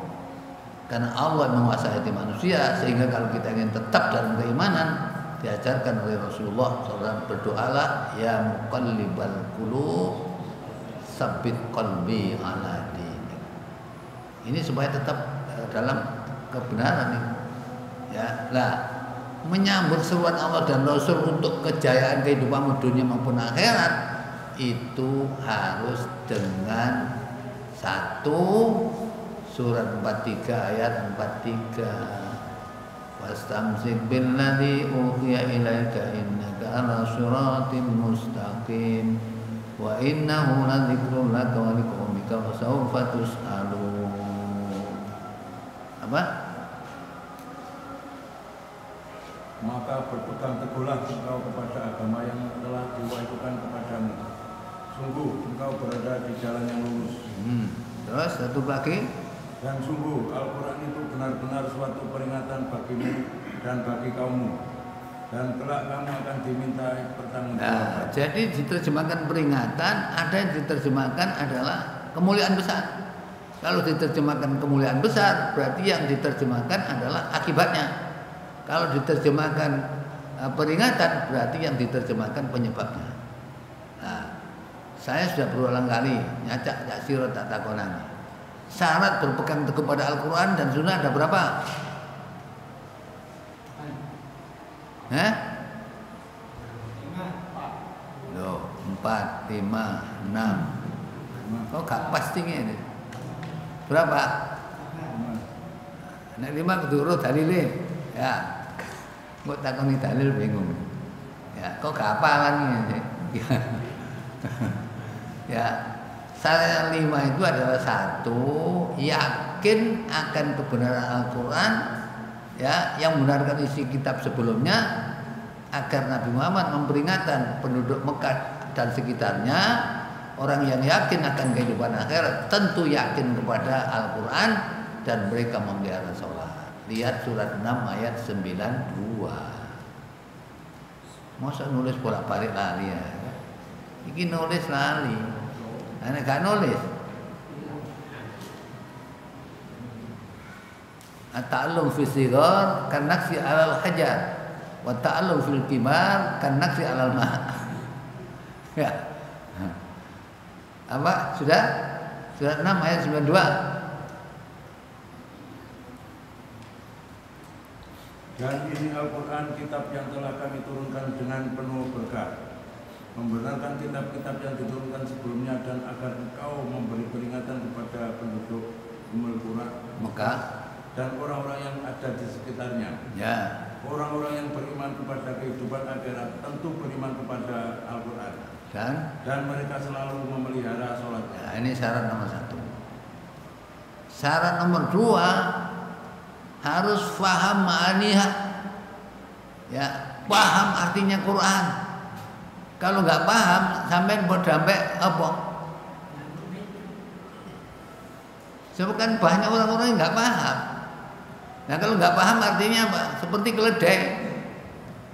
A: Karena Allah menguasai hati manusia, sehingga kalau kita ingin tetap dalam keimanan, diajarkan oleh Rasulullah SAW, berdoalah ya muqallibal qulub tsabbit qalbi ala dinik. Ini supaya tetap dalam kebenaran ini. Ya, lah menyambut seruan Allah dan Rasul untuk kejayaan kehidupan dunia maupun akhirat itu harus dengan satu surat 43 ayat 43. Wastamsik billadzi uhiya ilaika innaka ala siratim mustaqim wa innahu ladzikrun laka wa liqaumika wa sawfa tus'alun. Apa?
D: Maka berpegang teguhlah engkau kepada agama yang telah diwahyukan kepadamu. Sungguh engkau berada di jalan yang lurus.
A: Terus satu lagi.
D: Dan sungguh Al-Quran itu benar-benar suatu peringatan bagimu dan bagi kaummu. Dan kelak kamu akan diminta pertanggungjawaban.
A: Nah, jadi diterjemahkan peringatan, ada yang diterjemahkan adalah kemuliaan besar. Kalau diterjemahkan kemuliaan besar, berarti yang diterjemahkan adalah akibatnya. Kalau diterjemahkan peringatan, berarti yang diterjemahkan penyebabnya. Nah, saya sudah berulang kali nyacak sira tak takonani. Syarat berpegang teguh pada Al-Quran dan Sunnah ada berapa? Hah? 4, 5, 6. Kok gak pastinya ini? Berapa? Nek 5 kudu urut dalile. Ya. Kok takoni dalil bingung. Ya, kok gak hafalan ini? Ya. Syarat yang 5 itu adalah satu, yakin akan kebenaran Al-Quran, ya, yang membenarkan isi kitab sebelumnya, agar Nabi Muhammad memperingatkan penduduk Mekah dan sekitarnya, orang yang yakin akan kehidupan akhirat tentu yakin kepada Al-Quran dan mereka memelihara sholat. Lihat surat 6 ayat 92. Masa nulis bolak-balik lali ya? Ini nulis lali. Ane gak nulis. At-ta'allum fi sighar kan naksi 'alal hajar wa ta'allum fil kibar kan naksi 'alal ma'. Ya. Apa? Sudah? Surat 6 ayat 92.
D: Dan ini Al-Quran, kitab yang telah kami turunkan dengan penuh berkah, membenarkan kitab-kitab yang diturunkan sebelumnya, dan agar engkau memberi peringatan kepada penduduk Ummul Qura
A: Mekah
D: dan orang-orang yang ada di sekitarnya.
A: Ya.
D: Orang-orang yang beriman kepada kehidupan akhirat tentu beriman kepada Al-Quran dan mereka selalu memelihara sholatnya.
A: Nah, ini syarat nomor 1. Syarat nomor 2, harus faham ma'aniha. Ya, paham artinya Quran. Kalau nggak paham, sampai berdampak apa? Sebab kan banyak orang-orang yang nggak paham. Nah, kalau nggak paham artinya apa? Seperti keledai.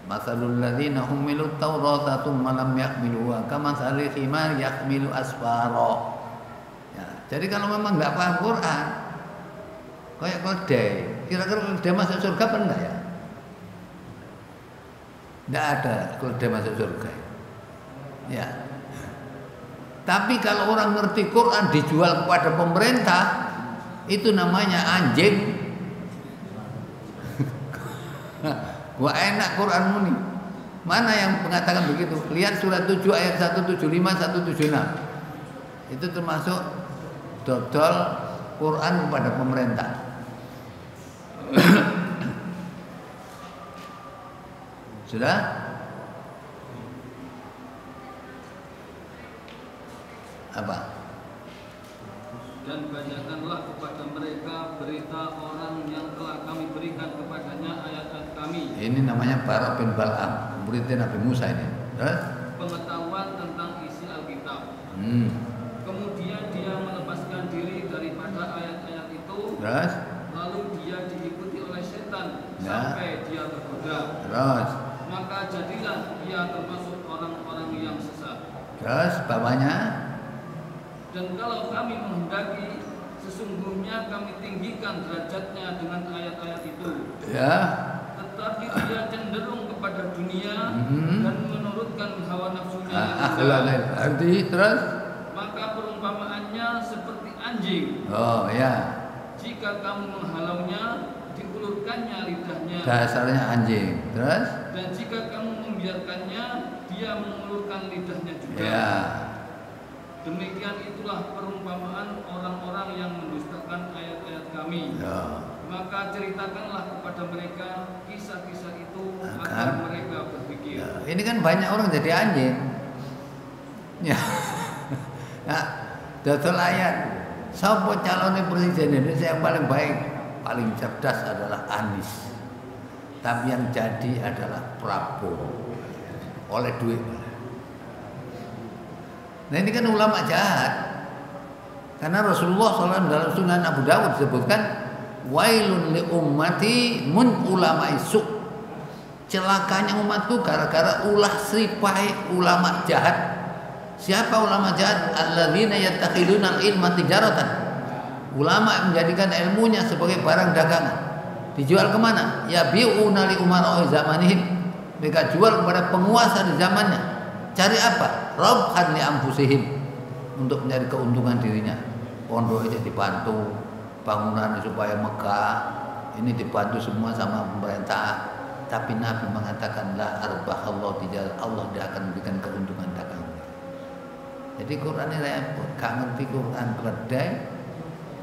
A: Masalul ladzina humilut taurata tsumma lam yahmiluha kamatsalil himar yahmilu asfara. Ya, jadi kalau memang nggak paham Quran, kayak keledai. Kira-kira keledai masuk surga apa enggak ya? Enggak ada keledai masuk surga. Ya. Tapi kalau orang ngerti Quran dijual kepada pemerintah, itu namanya anjing. Wah, enak Quranmu nih. Mana yang mengatakan begitu? Lihat surat 7 ayat 175 176. Itu termasuk dodol Quran kepada pemerintah. Sudah? Apa?
B: Dan bacakanlah kepada mereka berita orang yang telah kami berikan kepadanya ayat-ayat kami.
A: Ini namanya Barak bin Bal'am, muridnya Nabi Musa ini.
B: Pengetahuan tentang isi Alkitab. Kemudian dia melepaskan diri daripada ayat-ayat itu.
A: Terus?
B: Lalu dia diikuti oleh setan sampai dia tergoda.
A: Terus?
B: Maka jadilah dia termasuk orang-orang yang sesat.
A: Terus bawahnya.
B: Dan kalau kami menghendaki, sesungguhnya kami tinggikan derajatnya dengan ayat-ayat itu.
A: Ya.
B: Tetapi dia cenderung kepada dunia dan menurutkan hawa nafsunya.
A: Arti terus.
B: Maka perumpamaannya seperti anjing.
A: Oh ya.
B: Jika kamu menghalaunya, diulurkannya lidahnya.
A: Dasarnya anjing. Terus.
B: Dan jika kamu membiarkannya, dia mengulurkan lidahnya juga.
A: Ya.
B: Demikian itulah perumpamaan orang-orang yang mendustakan ayat-ayat kami.
A: Ya.
B: Maka ceritakanlah kepada mereka kisah-kisah itu agar mereka berpikir.
A: Ya. Ini kan banyak orang jadi anjing. Ya. Nah, dodol ayat. Siapa calon presiden Indonesia yang paling baik, paling cerdas adalah Anies. Tapi yang jadi adalah Prabowo. Oleh duit. Nah ini kan ulama jahat. Karena Rasulullah SAW dalam Sunan Abu Dawud disebutkan, wailun li ummati mun ulama isuk. Celakanya umatku gara-gara ulah seripai ulama jahat. Siapa ulama jahat? Alladzina yattakhiduna al-ilma tijaratan. Ulama yang menjadikan ilmunya sebagai barang dagangan. Dijual kemana? Ya bi'una li umara'i zamanihim. Mereka jual kepada penguasa di zamannya. Cari apa? Rabhan li anfusihim, untuk mencari keuntungan dirinya. Pondoknya dibantu, bangunan supaya megah, ini dibantu semua sama pemerintah. Tapi Nabi mengatakan la arbah Allah tidak, Allah tidak akan memberikan keuntungan dagang. Jadi Quran ini repot, gak ngerti Quran keledai,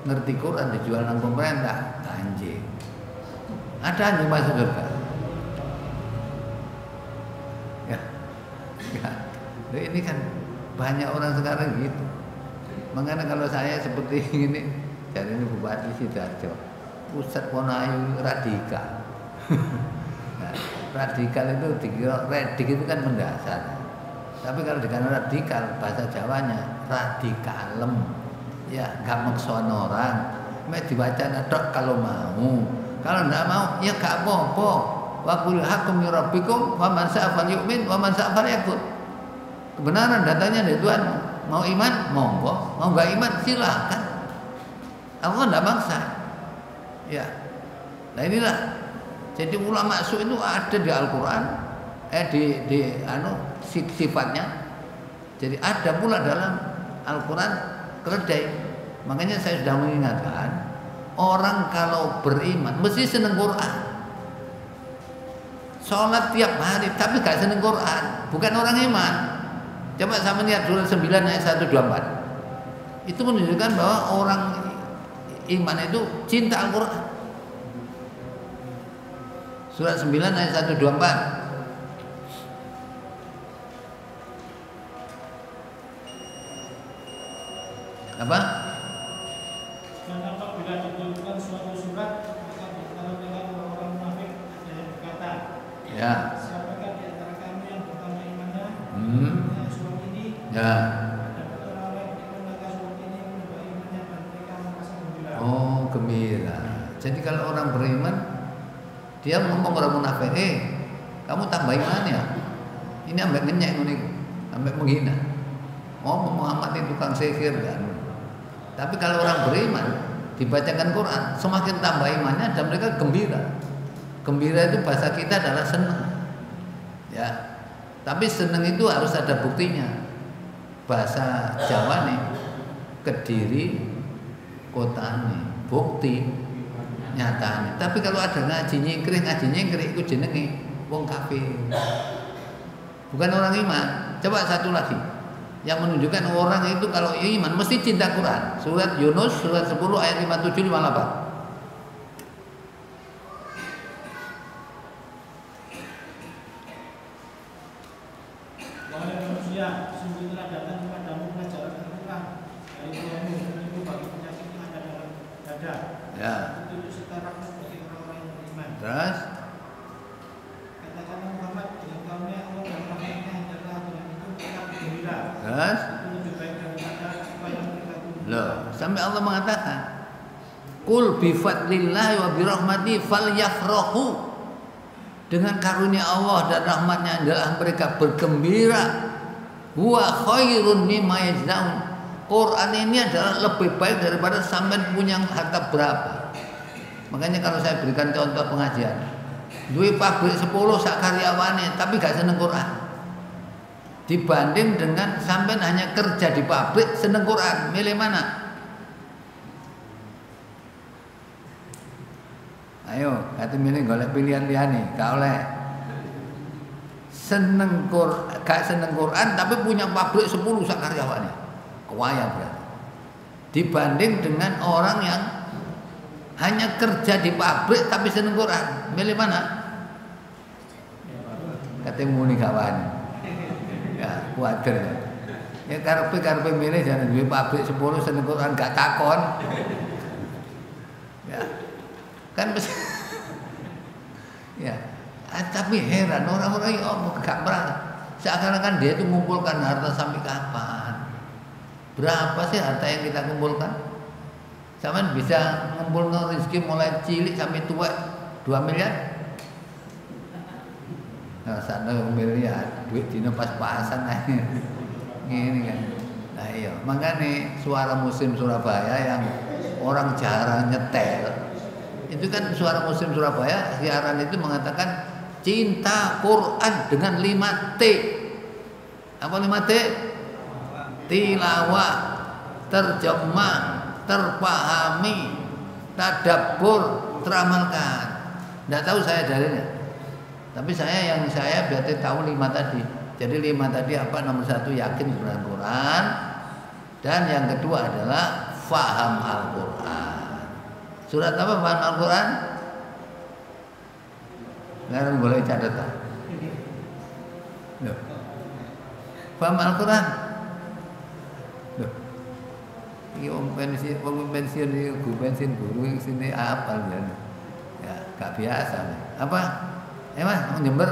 A: ngerti Quran dijual nang pemerintah, anjing. Ada anjing masuk surga. Ya. Ya. Nah, ini kan banyak orang sekarang gitu. Makanya kalau saya seperti ini, jadi ini Bupati Sidoarjo, Pusat Wonoayu radikal. Nah, radikal itu dikira redik itu kan mendasar. Tapi kalau dikatakan radikal bahasa Jawanya radikalem. Ya, gak maksain orang. Mek dibaca nadok kalau mau. Kalau enggak mau ya gak apa-apa. Wa qul hakum min rabbikum wa man sa'a falyu'min wa man sa'a falyakfur. Kebenaran datanya dari Tuhan. Mau iman, monggo. Mau enggak iman, silakan. Allah enggak maksa. Ya. Nah inilah. Jadi ulama su itu ada di Al-Qur'an. Sifatnya. Jadi ada pula dalam Al-Qur'an keledai. Makanya saya sudah mengingatkan, orang kalau beriman mesti seneng Quran. Sholat tiap hari tapi gak seneng Quran, bukan orang iman. Coba sama lihat surah 9 ayat 124. Itu menunjukkan bahwa orang iman itu cinta Al-Quran. Surah 9 ayat 124. Apa?
C: Dan apabila diturunkan suatu surat, maka antara mereka orang munafik ada yang berkata,
A: ya.
C: Siapakah di antara kami yang pertama imannya? Surat ini.
A: Ya.
C: Dan orang yang beriman maka surat ini menambah imannya dan mereka merasa gembira.
A: Oh, gembira. Jadi kalau orang beriman, dia ngomong orang munafik, kamu tambah iman ya. Ini ambek ngenyek ngono iku, ambek menghina. Oh, Muhammad itu tukang sihir kan. Tapi kalau orang beriman dibacakan Quran, semakin tambah imannya dan mereka gembira. Gembira itu bahasa kita adalah senang. Ya. Tapi senang itu harus ada buktinya. Bahasa Jawa nih, Kediri kotane, bukti nyatane. Tapi kalau ada ngaji nyingkrik itu jenenge wong kafir. Bukan orang iman. Coba satu lagi yang menunjukkan orang itu kalau iman mesti cinta Quran. Surat Yunus surat 10 ayat 57 58.
C: Wahai manusia, sungguh telah datang kepadamu pelajaran Al-Quran dari Tuhanmu, itu bagi penyakit yang ada dalam dada.
A: Ya.
C: Itu serta rahmat bagi orang-orang yang beriman.
A: Terus
C: Katakanlah Muhammad, dengan kaumnya Allah dan rahmatnya adalah dengan itu mereka bergembira.
A: Terus
C: Itu lebih baik daripada apa yang mereka tunggu.
A: loh, sampai Allah mengatakan Qul bi fadlillahi wa bi rahmati falyafrahu. Dengan karunia Allah dan rahmatnya adalah mereka bergembira. Huwa khairun mimma yajma'un. Quran ini adalah lebih baik daripada sampean punya harta berapa. Makanya kalau saya berikan contoh pengajian, duwe pabrik 10 sak karyawane tapi gak seneng Quran. Dibanding dengan sampean hanya kerja di pabrik seneng Quran, milih mana? Ayo, kata milih golek pilihan liyane, gak oleh. Seneng Quran, gak seneng Quran tapi punya pabrik 10 sak karyawane. Kewaya berarti. Dibanding dengan orang yang hanya kerja di pabrik tapi seneng Quran, milih mana? Katanya muni kawan. Ya, kuatir ya. Ya karepe milih jangan duwe pabrik 10 seneng Quran gak takon. Ya. Kan ya. Tapi heran orang-orang yang gak pernah. Seakan-akan dia itu mengumpulkan harta sampai kapan? Berapa sih harta yang kita kumpulkan? Sama bisa mengumpulkan rezeki mulai cilik sampai tua 2 miliar? Nah, sana miliar, duit dino pas-pasan aja. Gini kan. Nah iya, makanya Suara Muslim Surabaya yang orang jarang nyetel. Itu kan Suara Muslim Surabaya siaran itu mengatakan cinta Quran dengan 5T. Apa 5T? Tilawah, terjemah, terpahami, tadabbur, teramalkan. Tidak tahu saya dalilnya. Tapi saya berarti tahu 5 tadi. Jadi 5 tadi apa? Nomor 1 yakin kebenaran Quran, dan yang kedua adalah faham Al-Quran. Surat apa faham Al-Quran? Sekarang boleh catatan. Faham Al-Quran. Ini pensiun ini guru yang sini apa ya gak biasa nih. Apa? Mas Jember.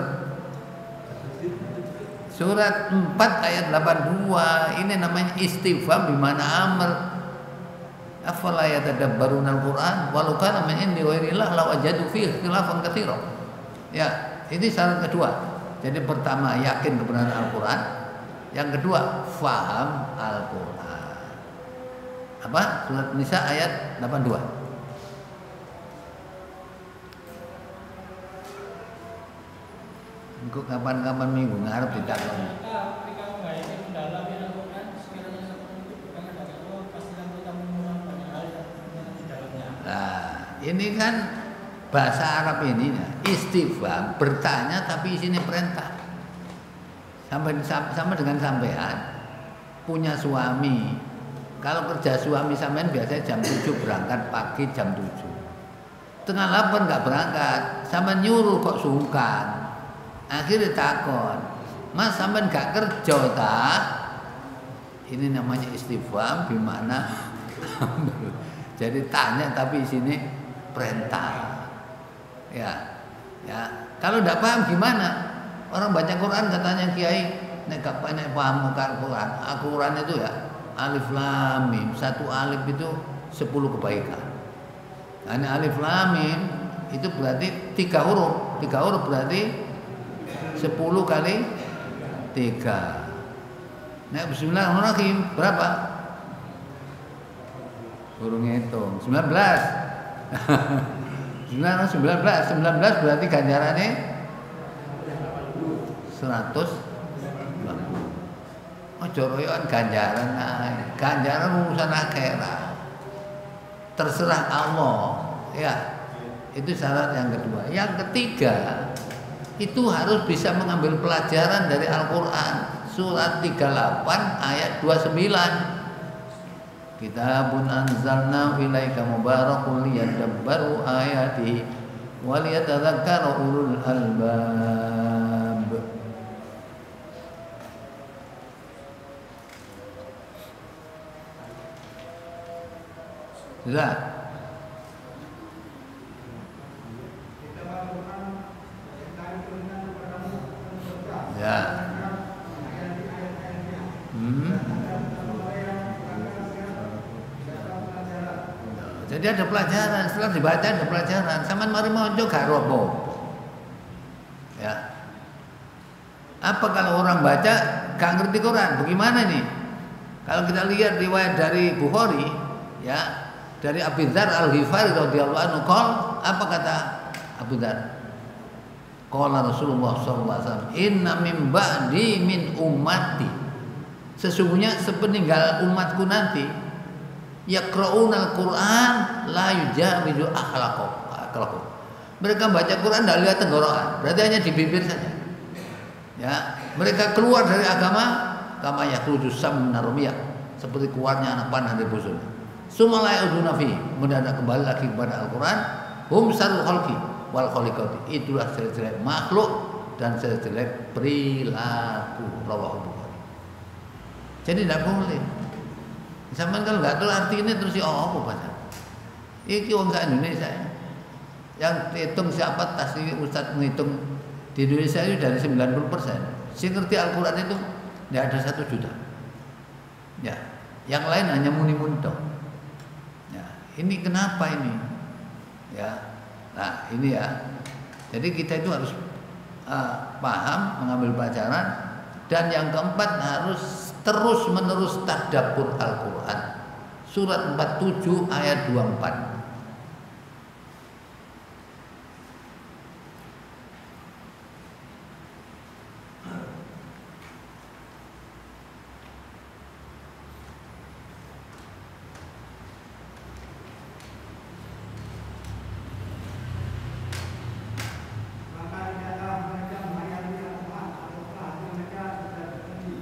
A: Surat 4 ayat 82 ini namanya istifham bimana amr. Afala yatadabbaruna al-Qur'an walau kana min indi ghairillah lawajadu fihi ikhtilafan katsiran. Ya, ini syarat kedua. Jadi pertama yakin kebenaran Al-Qur'an, yang kedua faham Al-Qur'an. Apa? Surat Nisa ayat 82. Engko kapan-kapan minggu ngarep ditakon.
C: Ketika membayangkan mendalami Al-Quran, sekiranya satu itu bukan dari Allah, pastikan kita mengulang banyak hal yang di dalamnya.
A: Nah, ini kan bahasa Arab ini istifham, bertanya tapi isinya perintah. Sama dengan sampean punya suami. Kalau kerja suami sampean biasanya jam 7 berangkat pagi jam 7. Tengah 8 nggak berangkat, sampean nyuruh kok sungkan. Akhirnya takon, Mas sampean gak kerja tak? Ini namanya istifham bimana jadi tanya tapi sini perintah. Ya. Kalau tidak paham gimana? Orang baca Quran katanya Kiai, nek gak paham Quran. Al-Quran itu ya alif lam mim. 1 alif itu 10 kebaikan. Karena alif lam mim itu berarti 3 huruf. 3 huruf berarti 10 kali 3. Nek bismillahirrahmanirrahim berapa? Burung ngitung 19. 19 berarti ganjarannya 100. Ojo royoan ganjaran urusan akhirat. Terserah Allah, ya. Itu syarat yang kedua. Yang ketiga, itu harus bisa mengambil pelajaran dari Al-Qur'an. Surat 38 ayat 29. Kitabun anzalna ilaika mubarakun liyadabbaru ayatihi wa liyatadzakkara ulul albab. Sudah. Ya. Jadi ada pelajaran, setelah dibaca ada pelajaran. Sampeyan mari maca gak apa. Ya. Apa kalau orang baca gak ngerti Quran. Bagaimana nih? Kalau kita lihat riwayat dari Bukhari, ya, dari Abu Dzar Al-Ghifari radhiyallahu anhu, apa kata Abu Dzar? Qala Rasulullah sallallahu alaihi wasallam, "Inna min ba'di min ummati." Sesungguhnya sepeninggal umatku nanti yaqra'unal Qur'an la yujawizu akhlaqahum. Mereka baca Quran tidak lihat tenggorokan, berarti hanya di bibir saja. Ya, mereka keluar dari agama kama yakhruju sam narumiyah, seperti keluarnya anak panah dari busur. Summa la yauduna fi, mendadak kembali lagi kepada Al-Qur'an. Hum sarul khalqi wal khaliqati. Itulah jelek-jelek makhluk dan jelek-jelek perilaku. Rawahu Bukhari. Jadi tidak boleh. Sampai kalau nggak tahu arti ini terus apa baca? Iki wong sak Indonesia. Yang hitung siapa tas ini Ustadz menghitung di Indonesia itu dari 90%. Si ngerti Al-Quran itu tidak ada 1 juta. Ya, yang lain hanya muni-muni dong. Ya, ini kenapa ini? Ya, nah ini ya. Jadi kita itu harus paham, mengambil pelajaran, dan yang keempat harus terus-menerus tadabbur Al-Quran. Surat 47 ayat 24.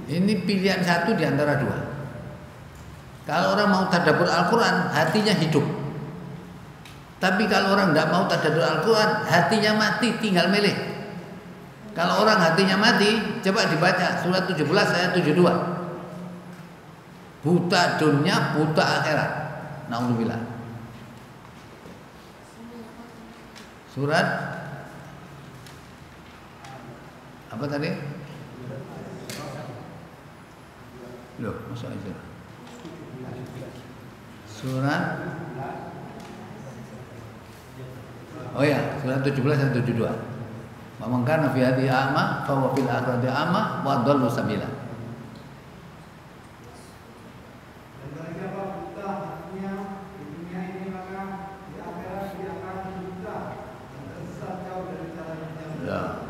A: Ini pilihan satu di antara dua. Kalau orang mau tadabbur Al-Quran, hatinya hidup. Tapi kalau orang tidak mau tadabbur Al-Quran, hatinya mati, tinggal milih. Kalau orang hatinya mati, coba dibaca surat 17 ayat 72. Buta dunia, buta akhirat. Naudzubillah. Surat apa tadi? Loh, masa aja. Surat oh ya, surat 17 dan 72. Wa man kana fi hadhihi a'ma fa huwa fil akhirati a'ma wa adallu sabila. Ya.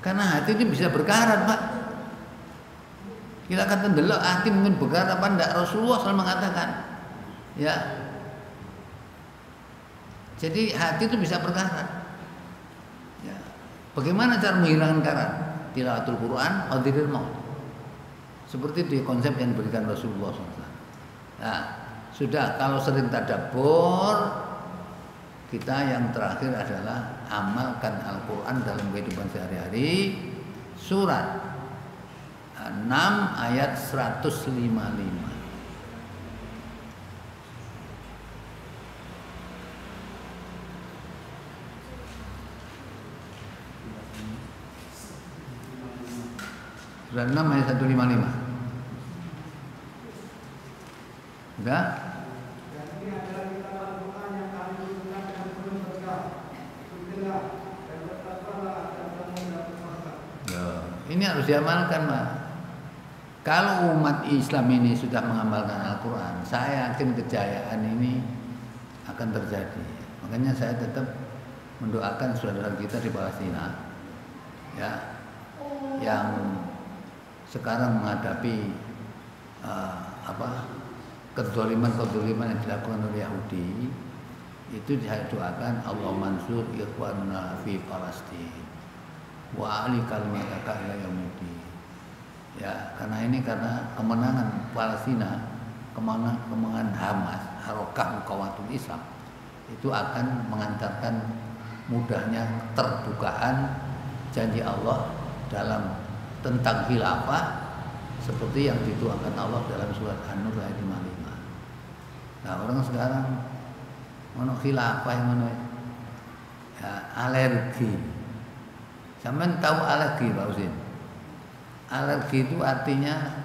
A: Karena hati ini bisa berkarat, Pak. Kita akan delok hati mungkin berkarat apa enggak. Rasulullah selalu mengatakan, ya. Jadi hati itu bisa berkarat. Ya. Bagaimana cara menghilangkan karat? Tilawatul Quran, hadirin maut. Seperti itu konsep yang diberikan Rasulullah SAW. Nah, sudah kalau sering tadabbur, kita yang terakhir adalah amalkan Al-Quran dalam kehidupan sehari-hari. Surat 6 ayat 155. Surat 6 ayat 155. Enggak? Ini harus diamalkan, Pak. Kalau umat Islam ini sudah mengamalkan Al-Quran, saya yakin kejayaan ini akan terjadi. Makanya saya tetap mendoakan saudara kita di Palestina, ya, yang sekarang menghadapi kezaliman yang dilakukan oleh Yahudi. Itu saya doakan Allah mansur ikhwanuna fi Palestin wa ali kalimataka ila yaumil. Ya, karena kemenangan Palestina, kemenangan Hamas, Harokah Muqawatul Islam, itu akan mengantarkan mudahnya terbukaan janji Allah dalam tentang khilafah seperti yang dituangkan Allah dalam surat An-Nur ayat 55. Nah, orang sekarang ono khilafah yang ono ya, alergi. Sampeyan tahu alergi, Pak Usin? Alergi itu artinya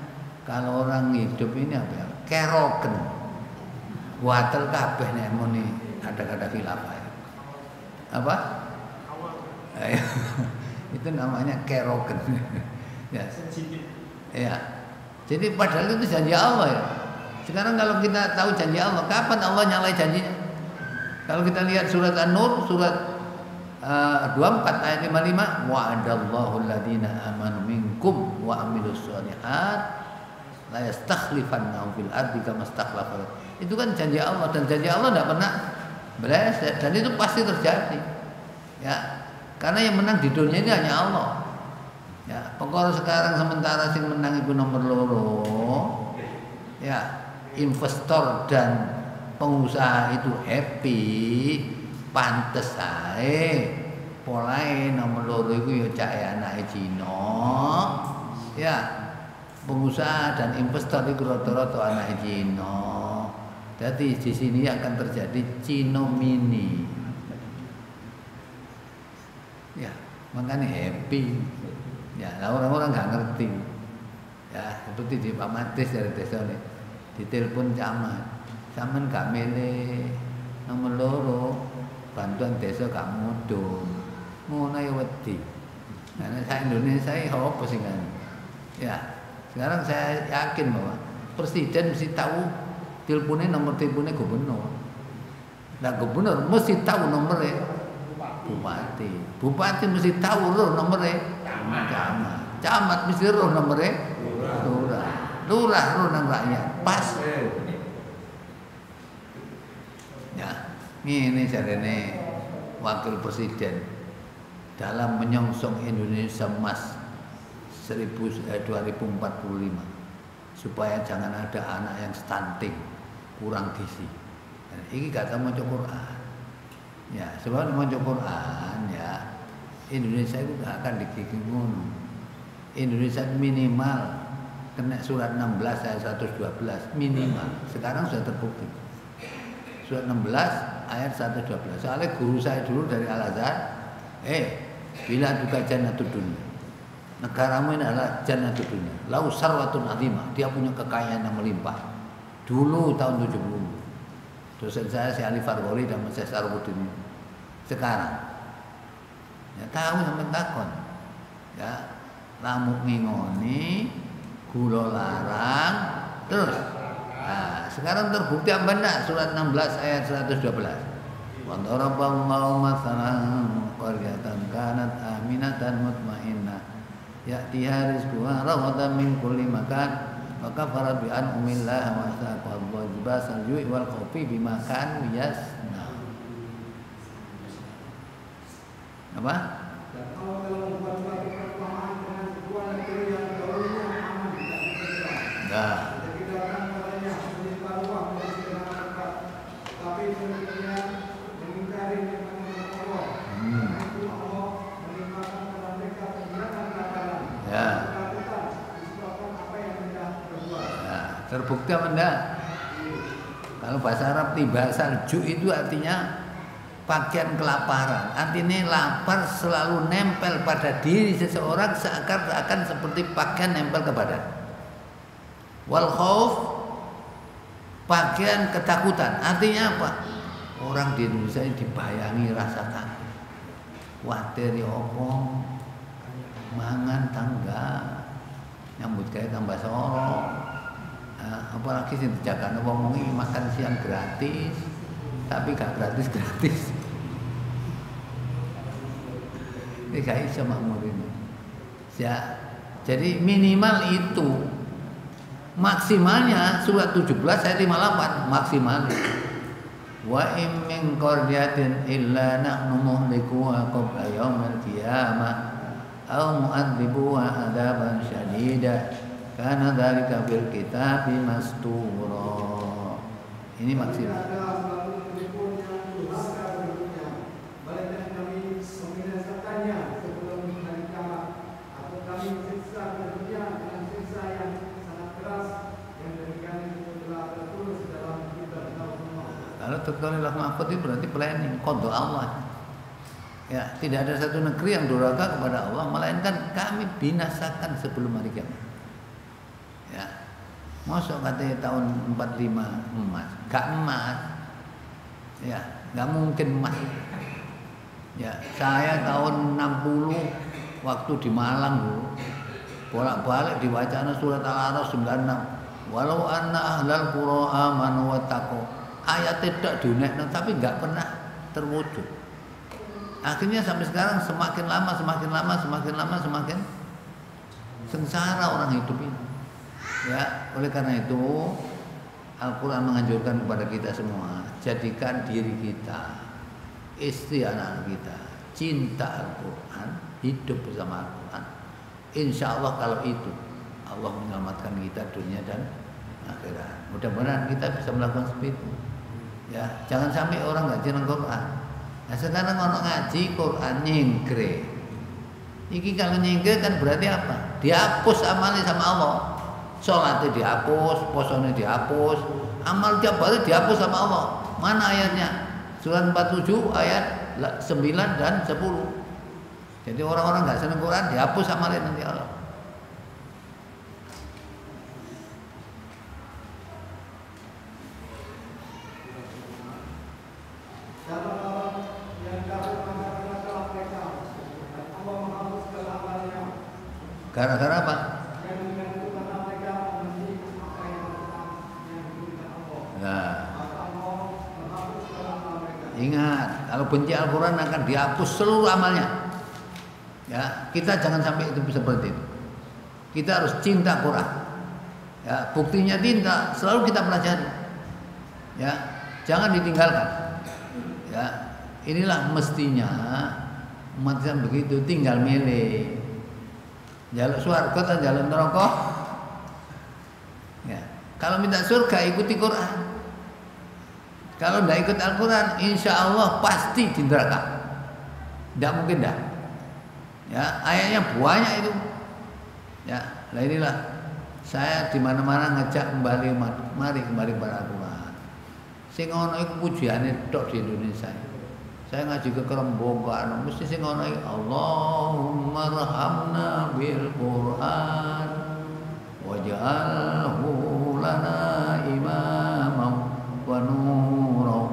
A: kalau orang hidup ini apa ya? Keroken. Watel kabeh nek muni ada khilafah. Apa? Itu namanya keroken. Ya. Ya. Jadi padahal itu janji Allah ya. Sekarang kalau kita tahu janji Allah, kapan Allah nyalai janjinya? Kalau kita lihat surat An-Nur, surat 24 ayat 55, wa'adallahu alladziina aamanu minkum wa 'amilus shalihat la yastakhlifannahum fil ardi kama istakhlafa. Itu kan janji Allah, dan janji Allah tidak pernah meleset, dan itu pasti terjadi. Ya, karena yang menang di dunia ini hanya Allah. Ya, pokoknya sekarang sementara sing menang itu nomor loro. Ya, investor dan pengusaha itu happy, pantes ae. Polahe nomor loro iku ya cak anake Cina. Ya, pengusaha dan investor itu rata-rata anake Cina. Jadi di sini akan terjadi Cina mini. Ya, makanya happy. Ya, orang-orang nggak ngerti. Ya, seperti di Pak Matis dari desa nih, ditelepon camat, sampean gak milih nomor loro, bantuan desa gak mudhun, ngono ya wedi. Karena saya Indonesia ini apa sih kan? Ya, sekarang saya yakin bahwa presiden mesti tahu teleponnya, nomor teleponnya gubernur. Nah, gubernur mesti tahu nomornya bupati, bupati mesti tahu loh nomornya camat, camat mesti roh nomornya lurah, lurah roh nang rakyat pas. Ya, ini jarene wakil presiden dalam menyongsong Indonesia Emas 2045 supaya jangan ada anak yang stunting, kurang gizi. Ini kata maca Quran. Ya, sebab maca Quran ya Indonesia itu gak akan digigit ngono. Indonesia minimal kena surat 16 ayat 112 minimal. Sekarang sudah terbukti. Surat 16 ayat 112. Soalnya guru saya dulu dari Al-Azhar, bila juga jannatud dunya. Negaramu ini adalah jannatud dunya. Lau sarwatun azimah, dia punya kekayaan yang melimpah. Dulu tahun 70. Dosen saya si Ali Fargoli dan Mas Sarwudin. Sekarang ya tahu sampai takon. Ya, lamuk ngingoni, gula larang, terus. Nah, sekarang terbukti apa enggak surat 16 ayat 112. Wa daraballahu mathalan qaryatan kanat aminatan mutmainnah ya'tiha rizquha ragadan min kulli makan wa kafarat bi an'amillah wa saqal wajibasal ju'i wal khawfi bima kanu yasna. Apa? Nah, terbukti apa enggak? Kalau bahasa Arab tiba salju itu artinya pakaian kelaparan. Artinya lapar selalu nempel pada diri seseorang seakan-akan seperti pakaian nempel ke badan. Wal khauf, pakaian ketakutan. Artinya apa? Orang di Indonesia ini dibayangi rasa takut. Kuatir ya apa? Mangan tangga, nyambut gawe tambah sorok. Apalagi sih dijaga ngomongi makan siang gratis, tapi gak gratis. Ini gak bisa makmur ini. Ya, jadi minimal itu. Maksimalnya surat 17 ayat 58 maksimal. Wa in min qaryatin illa nahnu muhlikuha qabla yaumil qiyamah aw mu'adzibuha adzaban syadida karena dzalika fil kitabi mastura. Ini maksimal. Kalau tertulis mahfud itu berarti planning, qada Allah. Ya, tidak ada satu negeri yang durhaka kepada Allah melainkan kami binasakan sebelum hari kiamat. Ya, masuk katanya tahun 45 emas, gak emas. Ya, gak mungkin emas. Ya, saya tahun 60 waktu di Malang dulu, bolak-balik diwacana surat Al-A'raf 96. Walau anna ahlal qura amanu wattaqu. Ayat tidak diunekno tapi enggak pernah terwujud. Akhirnya sampai sekarang semakin lama semakin sengsara orang hidup ini. Ya, oleh karena itu Al-Quran menganjurkan kepada kita semua, jadikan diri kita, istri anak kita, cinta Al-Quran, hidup bersama Al-Quran. Insya Allah kalau itu Allah menyelamatkan kita dunia dan akhirat. Mudah-mudahan kita bisa melakukan seperti itu. Ya, jangan sampai orang ngaji Al-Quran. Nah sekarang orang ngaji Quran nyingkre. Iki kalau nyingkre kan berarti apa? Dihapus amalnya sama Allah. Sholatnya dihapus, posone dihapus, amal tiap hari dihapus sama Allah. Mana ayatnya? Surat 47 ayat 9 dan 10. Jadi orang-orang nggak senang Quran dihapus amalnya nanti Allah. Gara-gara apa? Nah, ingat, kalau benci Al-Quran akan dihapus seluruh amalnya. Ya, kita jangan sampai itu seperti itu. Kita harus cinta Quran. Ya, buktinya cinta selalu kita pelajari. Ya, jangan ditinggalkan. Ya, inilah mestinya umat Islam begitu, tinggal milih. Jaluk surga atau jaluk neraka. Ya, kalau minta surga ikuti Quran. Kalau tidak ikut Al-Quran, insya Allah pasti di neraka. Tidak mungkin dah. Ya, ayatnya banyak itu. Ya, nah inilah saya di mana-mana ngejak kembali kembali pada Al-Quran. Sing ono iku pujiane tok di Indonesia. Saya ngaji ke Kerembongan, mesti sing ono iki Allahumma rahamna bil Quran waj'alhu lana imaman wa nuran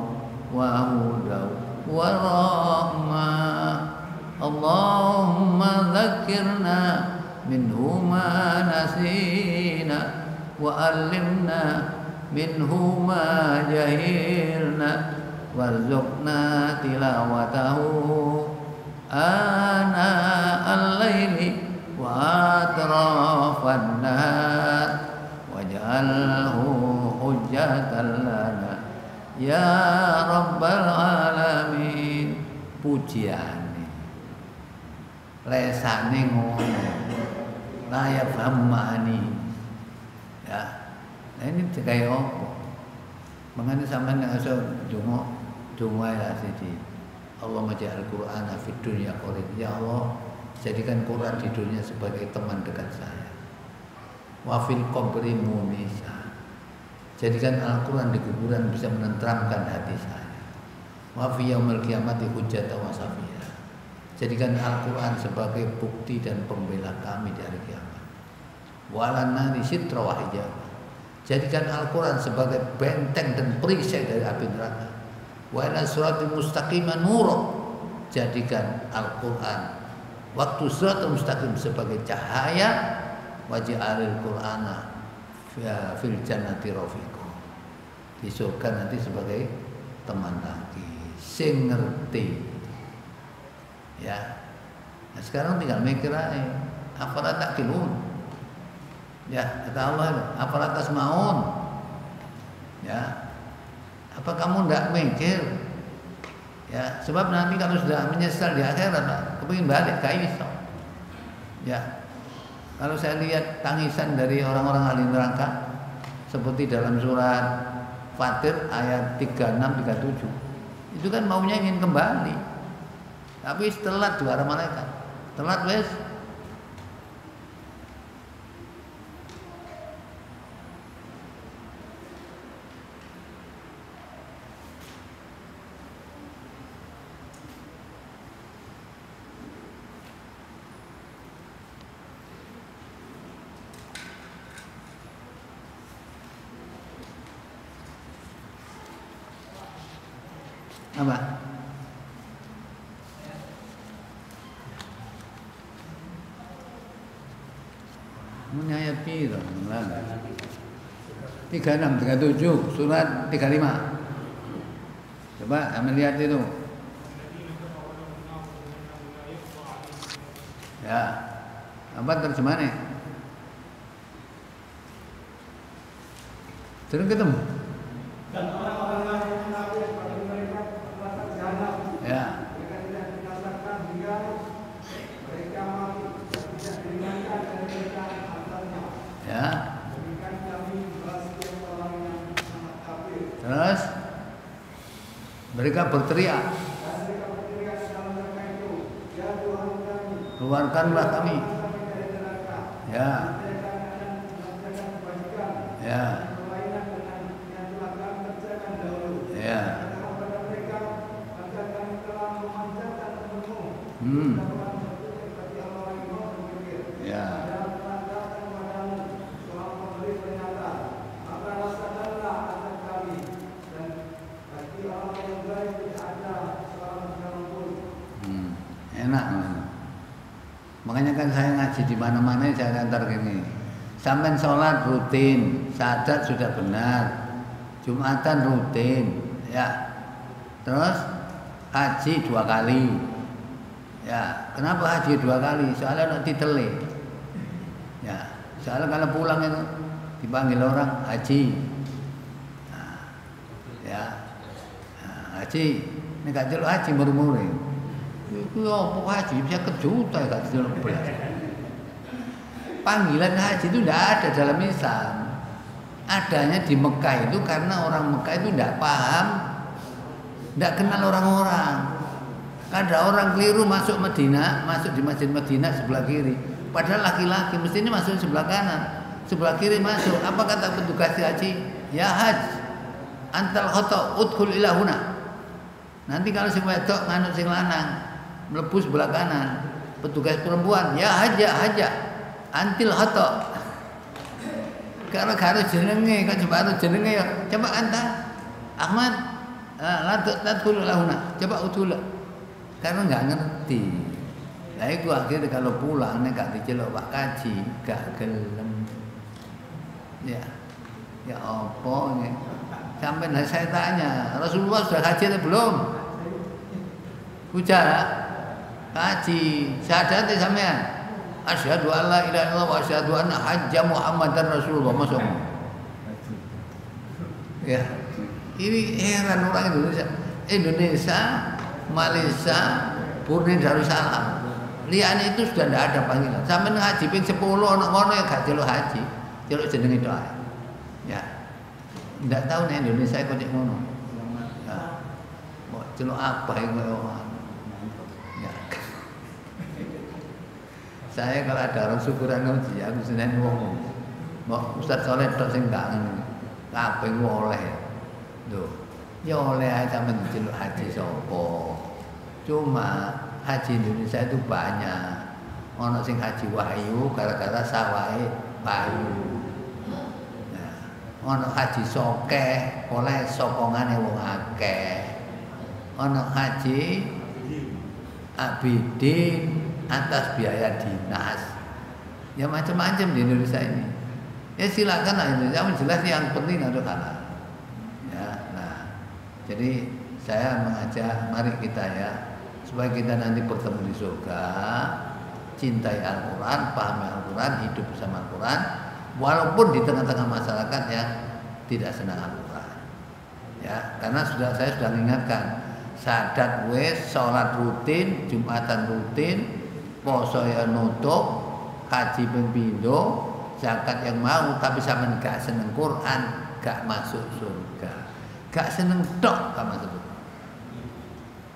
A: wa hudan wa rahmah. Allahumma dzakkirna minhu ma nasina wa allimna minhu ma jahilna warzuqna tilawatahu ana al-laili wa atrafan nahar waj'alhu hujjatan lana ya rabbal alamin. Pujiane lesane ngono layak famani ya. Nah ini kaya apa? Mengani sampean nek iso donga ya siji. Allah maj'al Qur'ana fid dunya qarin. Ya Allah, jadikan Quran di dunia sebagai teman dekat saya. Wa fil qabri munisa. Jadikan Al-Quran di kuburan bisa menenteramkan hati saya. Wa fi yaumil qiyamati hujjatan wa safiyah. Jadikan Al-Quran sebagai bukti dan pembela kami di hari kiamat. Wa lan nari sitra wa hijab. Jadikan Al-Quran sebagai benteng dan perisai dari api neraka. Wa ila siratal mustaqim nur. Jadikan Al-Quran waktu siratal mustaqim sebagai cahaya. Waj'alil Qur'ana fil jannati rafiqa. Di surga nanti sebagai teman lagi. Sing ngerti. Ya. Nah, sekarang tinggal mikir aja. Afala taqilun. Ya, kata Allah, afala tasmaun. Ya. Apa kamu tidak mikir? Ya, sebab nanti kalau sudah menyesal di akhirat, kepingin balik ke iso. Ya. Kalau saya lihat tangisan dari orang-orang ahli neraka seperti dalam surat Fatir ayat 36-37, itu kan maunya ingin kembali, tapi telat dua para malaikat, telat wes. Apa? Namanya ayat piro? 36, 37, surat 35. Coba kami lihat itu. Ya, apa terjemahannya? Terus ketemu.
C: Dan orang-orang yang mengakui kepada mereka merasa jahanam.
A: Ya.
C: Mereka tidak dikatakan hingga mereka mati dan tidak diringankan dari mereka hartanya.
A: Ya.
C: Demikian kami membalas setiap orang yang sangat kafir.
A: Terus mereka berteriak.
C: Dan mereka berteriak dalam mereka itu, ya Tuhan kami,
A: Keluarkanlah kami.
C: kami dari neraka.
A: Ya.
C: Mereka akan melakukan kebajikan.
A: Ya.
C: Perlainan dengan yang telah kami kerjakan dahulu.
A: Ya.
C: Katakan kepada mereka, maka kami telah memanjatkan temanmu.
A: Hmm.
C: Telah berpikir bagi orang yang mau berpikir.
A: Ya.
C: Padahal telah datang kepadamu seorang pemberi peringatan. Maka rasakanlah azab kami. Dan bagi orang yang baik tidak ada seorang sekalipun pun.
A: Enak. Makanya kan saya ngaji di mana-mana saya antar gini. Sampai sholat rutin, syahadat sudah benar, Jumatan rutin, ya. Terus haji 2 kali, ya. Kenapa haji 2 kali? Soalnya nanti titele, ya. Soalnya kalau pulang itu dipanggil orang haji, nah, ya. Nah, haji, ini gak celok haji murmuri. Itu apa haji bisa kejuta gak celok belas. Panggilan haji itu tidak ada dalam Islam. Adanya di Mekah itu karena orang Mekah itu tidak paham, tidak kenal orang-orang. Ada orang keliru masuk Madinah, masuk di Masjid Madinah sebelah kiri. Padahal laki-laki mestinya masuk sebelah kanan, sebelah kiri masuk. Apa kata petugas haji? Ya haj, antal khoto udkhul ila huna. Nanti kalau sing wedok nganut sing lanang, mlebu sebelah kanan. Petugas perempuan, ya haja, antil khoto. Karena harus jenenge, kan coba harus jenenge ya. Coba anta Ahmad, tadkhul ila huna. Coba udkhul. Karena nggak ngerti. Nah itu akhirnya kalau pulang nek gak diceluk Pak Kaji, gak gelem. Ya apa nih? Sampai saya tanya, Rasulullah sudah haji atau belum? Ujar, haji, syahadat sampean. Asyhadu an la ilaha illallah wa asyhadu anna hajja Muhammadar Rasulullah. Masuk. Ya. Ini heran orang Indonesia, Malaysia, Brunei Darussalam. Liyane itu sudah tidak ada panggilan. Sampai haji ping 10 ana ngono ya gak celuk haji. Celuk jenenge tok ae. Ya. Ndak tahu nih Indonesia kok cek ngono. Ya. Mau celuk apa iku ya. Saya kalau ada orang syukuran ngaji aku seneng ngomong. Mau Ustaz Soleh tok sing gak ngene. Kabeh oleh. Lho, ya oleh ae sampean diceluk haji sapa. Cuma haji Indonesia itu banyak. Ono sing haji wahyu gara-gara sawahe payu. Nah, ono haji sokeh oleh sokongane wong akeh. Ono haji abidin atas biaya dinas. Ya macam-macam di Indonesia ini. Ya silakan lah Indonesia, yang jelas yang penting adalah halal. Ya, nah, jadi saya mengajak mari kita ya supaya kita nanti bertemu di surga, cintai Al-Quran, pahami Al-Quran, hidup bersama Al-Quran, walaupun di tengah-tengah masyarakat yang tidak senang Al-Quran. Ya, karena saya sudah mengingatkan, syahadat wis, sholat rutin, Jumatan rutin, poso ya nutup, haji ping pindho, zakat yang mau, tapi sampean gak seneng Quran, gak masuk surga. Gak seneng tok gak masuk surga.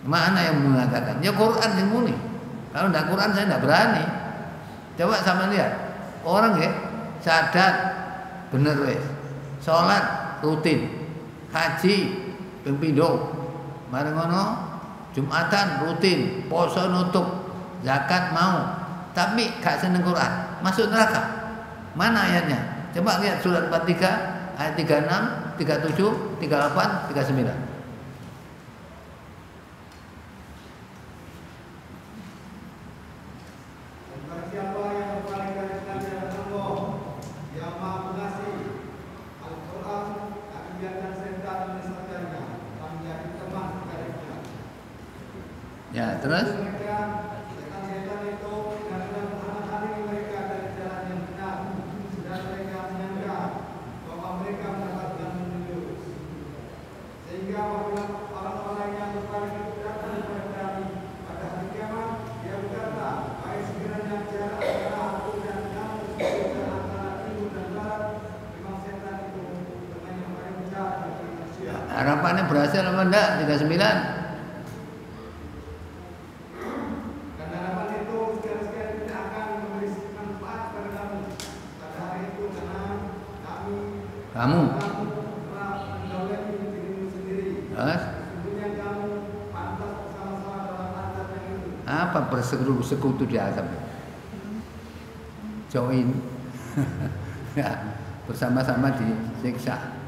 A: Mana yang mengatakan? Ya Quran yang muni. Kalau ndak Quran saya ndak berani. Coba sama lihat. Orang ya syahadat bener wis. Salat rutin. Haji ping pindho. Mari ngono Jumatan rutin, poso nutup, zakat mau, tapi gak seneng Quran, masuk neraka. Mana ayatnya? Coba lihat surat 43 ayat 36, 37, 38, 39. Ya, terus harapannya berhasil apa enggak 39? Kamu terus apa bersekutu di azab? Join ya, bersama-sama disiksa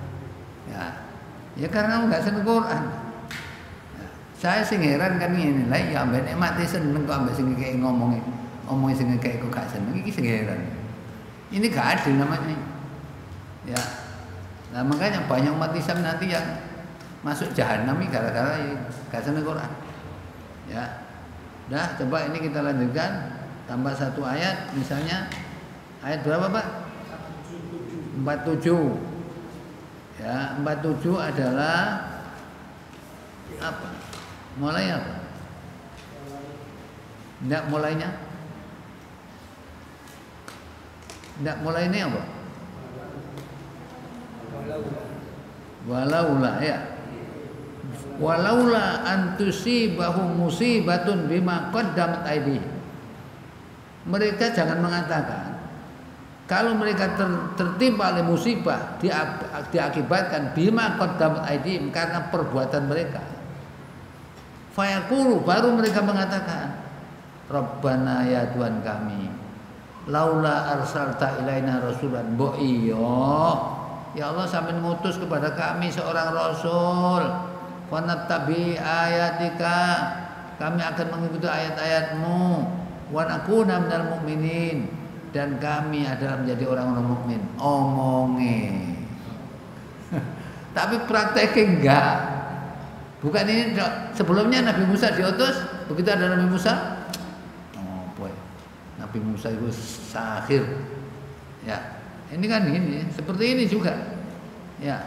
A: ya karena kamu nggak seneng Quran. Saya sing heran kan ini lah ya ambek mati seneng kok ambek sing kayak ngomongin sing kayak kok gak seneng iki sing heran. Ini gak adil namanya ya. Nah makanya banyak umat Islam nanti yang masuk jahanam gara-gara gak seneng Quran ya. Dah coba ini kita lanjutkan tambah satu ayat, misalnya ayat berapa Pak? 47 ya. 47 adalah apa? Mulai apa? Nggak mulainya? Nggak mulai ini apa? Walaula ya. Walaula antusibahum musibatun bima qaddamat aydihim. Mereka jangan mengatakan kalau mereka tertimpa oleh musibah diakibatkan bima qaddamat aydihim karena perbuatan mereka. Fayaqulu, baru mereka mengatakan Rabbana ya Tuhan kami, laula arsalta ilaina rasulan, bo iya ya Allah sampai mengutus kepada kami seorang rasul, fanattabi ayatika, kami akan mengikuti ayat-ayatmu, wa nakuna minal mu'minin, dan kami adalah menjadi orang-orang mukmin. Omongnya tapi prakteknya enggak. Bukan ini sebelumnya Nabi Musa diutus, begitu ada Nabi Musa, oh boy, Nabi Musa itu sahir, ya. Ini kan ini, seperti ini juga, ya.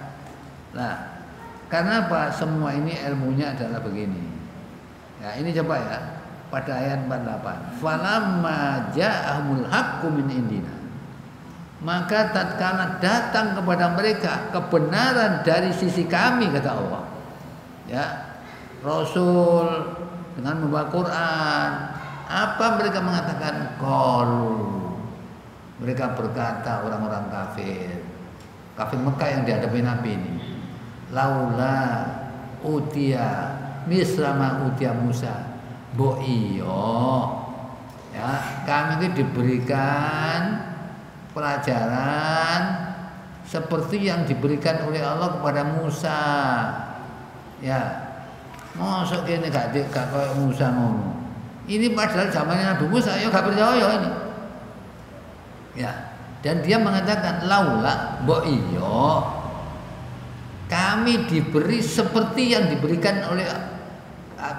A: Nah, karena apa? Semua ini ilmunya adalah begini. Ya, ini coba ya, pada ayat 48. Falamma ja'ahumul haqqu min indina. Maka tatkala datang kepada mereka kebenaran dari sisi kami, kata Allah. Ya, Rasul dengan membawa Quran, apa mereka mengatakan? Qalu, mereka berkata orang-orang kafir Mekah yang dihadapi Nabi ini, laula utia misrama utia Musa, bo iyo ya kami itu diberikan pelajaran seperti yang diberikan oleh Allah kepada Musa. Ya, mosok kene gak koyo Musa ngono. Ini padahal zamannya Nabi Musa ya gak percaya ini. Ya, dan dia mengatakan laula mbok iya kami diberi seperti yang diberikan oleh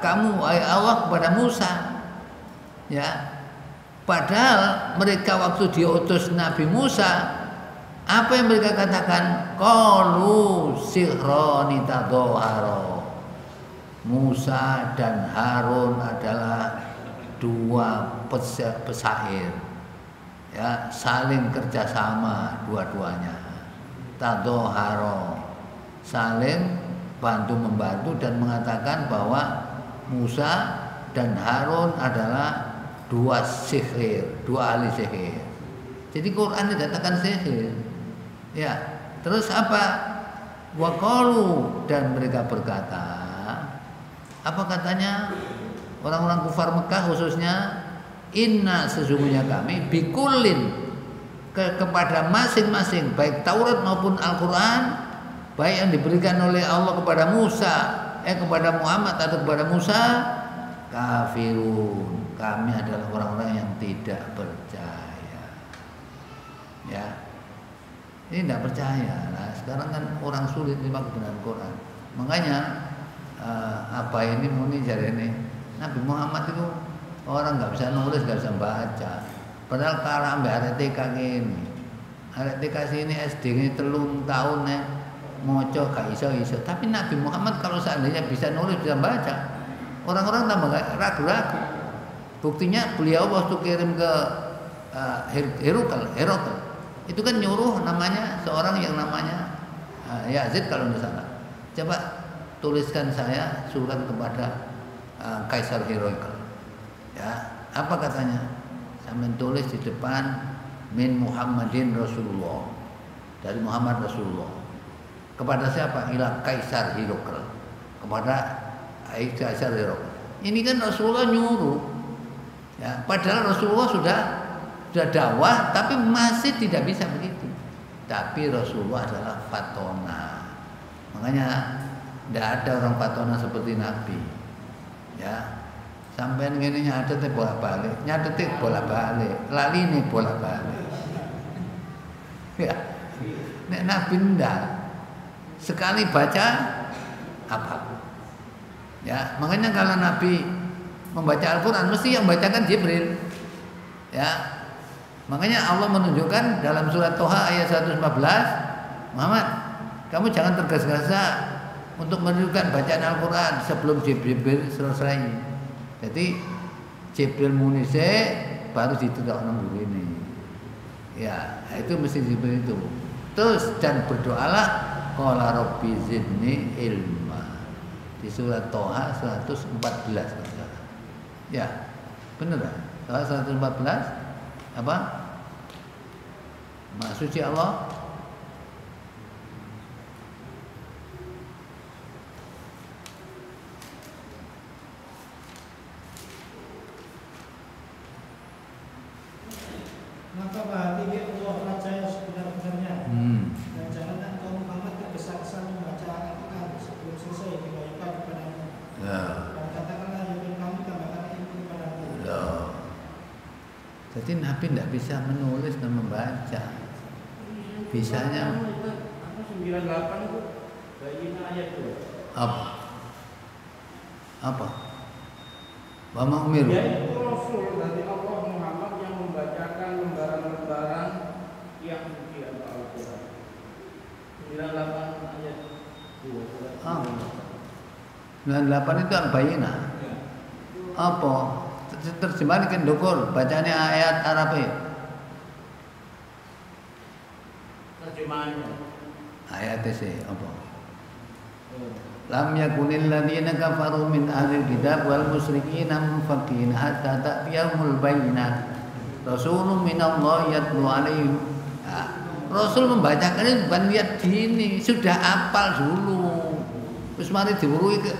A: kamu Allah kepada Musa. Ya. Padahal mereka waktu diutus Nabi Musa, apa yang mereka katakan? Qalu sihrani tadhahara. Musa dan Harun adalah dua pesair, ya, saling kerjasama dua-duanya. Tadhahara, saling bantu membantu dan mengatakan bahwa Musa dan Harun adalah dua sihir, dua ahli sihir. Jadi Quran dikatakan sihir. Ya, terus apa? Waqalu, dan mereka berkata, apa katanya orang-orang kufar Mekah khususnya, inna, sesungguhnya kami bikulin, kepada masing-masing baik Taurat maupun Al-Quran, baik yang diberikan oleh Allah kepada Musa, kepada Muhammad atau kepada Musa, kafirun, kami adalah orang-orang yang tidak percaya. Ya, ini tidak percaya. Nah, sekarang kan orang sulit terima kebenaran Quran. Makanya apa ini muni jari ini Nabi Muhammad itu orang nggak bisa nulis, nggak bisa baca. Padahal kalah ambek arek TK ini. Arek TK sini SD ini 3 tahun nih moco gak iso. Tapi Nabi Muhammad kalau seandainya bisa nulis, bisa baca, orang-orang tambah ragu-ragu. Buktinya beliau waktu kirim ke Herakl itu kan nyuruh namanya seorang yang namanya Yazid kalau tidak salah. Coba tuliskan saya surat kepada Kaisar Herakl. Ya, apa katanya? Saya menulis di depan min Muhammadin Rasulullah, dari Muhammad Rasulullah. Kepada siapa? Ila Kaisar Herakl. Kepada Kaisar Herakl. Ini kan Rasulullah nyuruh. Ya, padahal Rasulullah sudah dakwah, tapi masih tidak bisa begitu. Tapi Rasulullah adalah fatona. Makanya tidak ada orang fatona seperti Nabi. Ya, sampai ini nyatet bolak-balik, lali ini bolak-balik. Ya, nek Nabi ndak sekali baca apa? Ya, makanya kalau Nabi membaca Al-Quran mesti yang bacakan Jibril. Ya, makanya Allah menunjukkan dalam surat Toha ayat 114, Muhammad, kamu jangan tergesa-gesa untuk menunjukkan bacaan Al-Quran sebelum Jibril selesai. Jadi Jibril munise baru ditudak nang ini. Ya, itu mesti Jibril itu. Terus dan berdoalah qala rabbi zidni ilma. Di surat Toha 114. Ya, benar kan? Toha 114 apa? Maha suci Allah.
C: Maka bahagia Allah raja yang sebenar-benarnya. Dan janganlah engkau Muhammad tergesa-gesa membaca Al-Quran sebelum selesai dibacakan kepadamu.
A: Ya.
C: Dan katakanlah yakin kami tambahkan ilmu kepadamu.
A: Ya. Jadi Nabi tidak bisa menulis dan membaca. Bisanya
D: 98 itu bayinya ayat 2.
A: Apa? Wa ma'umiru.
D: Yaitu Rasul dari Allah Muhammad yang membacakan lembaran-lembaran yang suci atau Al-Quran. 98 ayat 2.
A: 98 itu al-bayyinah. Apa? Terjemahan kan dokor, bacanya ayat Arabnya.
D: Terjemahannya.
A: Ayat itu apa? Lam yakunil ladzina kafaru min ahlil kitab wal musyrikin munfakin hatta ta'tiyahumul bayyinah. Rasulun minallahi yatlu alaihim. Rasul membacakan itu bukan lihat gini, sudah hafal dulu. Terus mari diwurui ke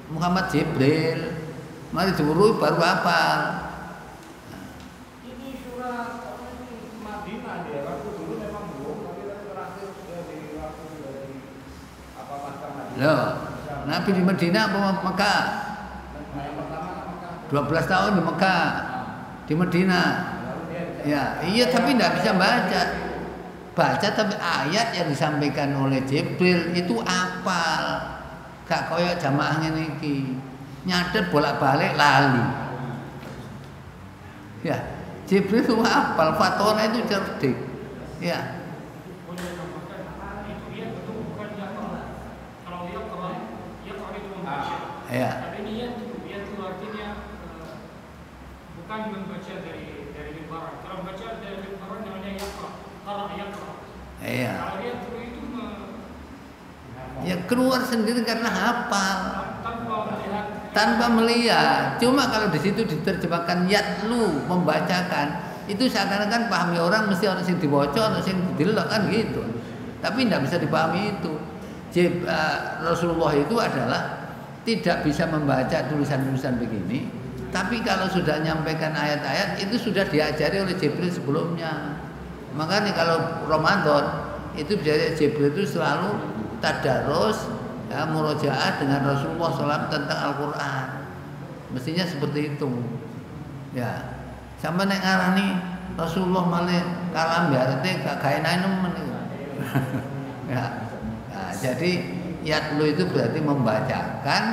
A: Muhammad Jibril. Mari diwurui baru hafal.
D: Ini surat Madinah dia, waktu dulu memang belum, tapi terakhir sudah di waktu dari apa Makkah Madinah.
A: Loh, Nabi di Madinah apa Mekah?
D: Yang pertama Makkah.
A: 12 tahun di Mekah, di Madinah. Ya, iya tapi tidak bisa baca. Baca tapi ayat yang disampaikan oleh Jibril itu hafal. Gak koyo jamaah ngene iki. Nyatet bolak-balik lali. Ya, Jibril itu hafal, fatona itu cerdik. Ya. Ya.
E: Tapi niat itu artinya bukan membaca dari lembaran. Kalau baca dari lembaran namanya yaqra. Kalau yaqra.
A: Iya.
E: Kalau dia itu
A: ya keluar sendiri karena hafal.
E: tanpa melihat.
A: Cuma kalau di situ diterjemahkan yatlu, membacakan, itu seakan-akan pahami orang mesti orang yang dibaca, orang yang didelok kan gitu. Tapi tidak bisa dipahami itu. Rasulullah itu adalah tidak bisa membaca tulisan-tulisan begini, tapi kalau sudah menyampaikan ayat-ayat itu sudah diajari oleh Jibril sebelumnya. Makanya kalau Ramadan itu biasanya Jibril itu selalu tadarus, ya, murojaah dengan Rasulullah SAW tentang Al-Quran. Mestinya seperti itu. Ya, sampai nek ngarani Rasulullah malah kalam berarti gak kainane men. Ya. Nah, jadi yatlu itu berarti membacakan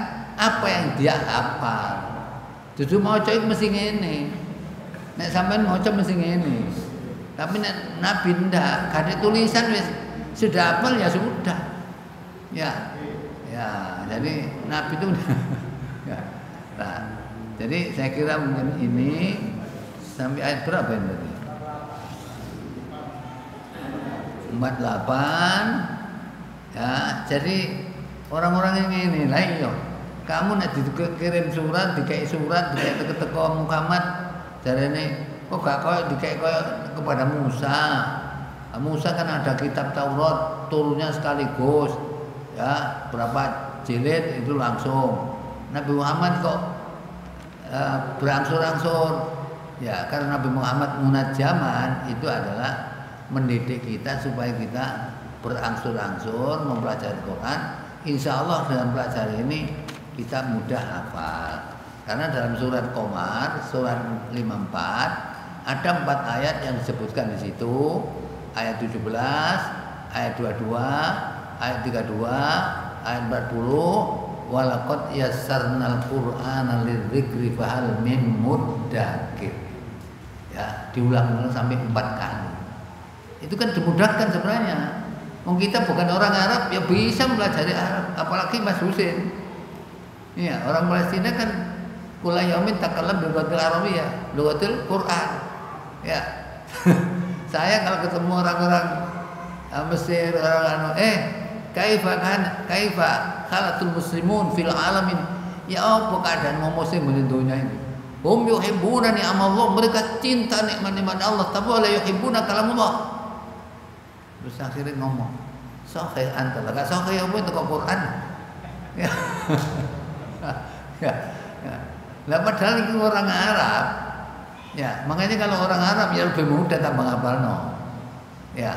A: apa yang dia hafal. Dudu maca iku mesti ngene. Nek sampean maca mesti ngene. Tapi nek Nabi ndak, gak ada tulisan wis sudah hafal ya sudah. Ya. Ya, jadi Nabi itu ya. Nah, jadi saya kira mungkin ini sampai ayat berapa ini tadi? 48. Ya, jadi orang-orang yang ini lah iyo. Kamu nak dikirim surat, dikai surat, dikai teko Muhammad, jarene kok gak koyo dikai koyo kepada Musa. Musa kan ada kitab Taurat turunnya sekaligus. Ya, berapa jilid itu langsung. Nabi Muhammad kok berangsur-angsur. Ya, karena Nabi Muhammad munajaman itu adalah mendidik kita supaya kita berangsur-angsur mempelajari Quran. Insya Allah dengan pelajari ini kita mudah hafal. Karena dalam surat Qamar, surat 54 ada 4 ayat yang disebutkan di situ. Ayat 17, ayat 22, ayat 32, ayat 40, walaqad yassarnal qur'ana lidzikri fahal min muddakir. Ya, diulang-ulang sampai 4 kali. Itu kan dimudahkan sebenarnya. Kita bukan orang Arab ya bisa mempelajari Arab, apalagi Mas Husin. Iya, orang Palestina kan kula yaumin takallam bil lughatil arabiyyah, lughatil Quran. Ya. Saya kalau ketemu orang-orang Mesir, orang kaifa khalatul muslimun fil alamin, ya apa keadaan mau muslim di dunia ini? Hum yuhibbuna ni'amallah, mereka cinta nikmat-nikmat Allah, tapi la yuhibbuna kalamullah. Terus akhirnya ngomong, sahih anta, gak sahih apa itu Quran? Ya. Ya. Lah padahal itu orang Arab. Ya, makanya kalau orang Arab ya lebih mudah tambah ngapalno. Ya.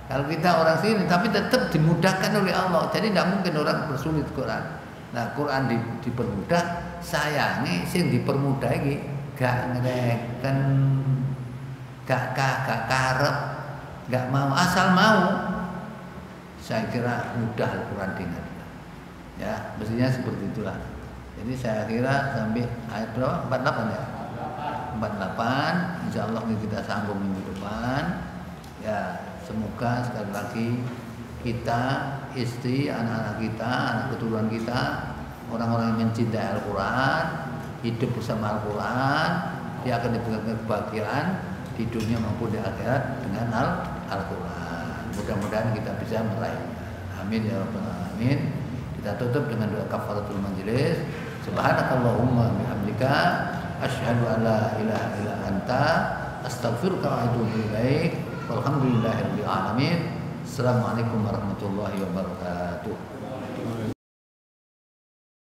A: Kalau kita orang sini, tapi tetap dimudahkan oleh Allah. Jadi tidak mungkin orang bersulit Quran. Nah, Quran dipermudah. Sayangi sing dipermudah iki gak ngereken, gak karep, gak mau, asal mau. Saya kira mudah Al-Quran diingatkan. Ya, mestinya seperti itulah. Jadi saya kira sampai ayat berapa? 48 ya. 48. Insya Allah kita sambung minggu depan. Ya. Semoga sekali lagi kita, istri, anak-anak kita, anak keturunan kita, orang-orang yang mencintai Al-Quran, hidup bersama Al-Quran, dia akan diberikan kebahagiaan di dunia maupun di akhirat dengan Al-Quran. Mudah-mudahan kita bisa meraihnya. Amin ya rabbal alamin. Kita tutup dengan doa kafaratul majelis. Subhanakallahumma bihamdika asyhadu an la ilaha illa anta astaghfiruka wa atubu ilaik. Walhamdulillahirabbil alamin. Assalamualaikum warahmatullahi wabarakatuh.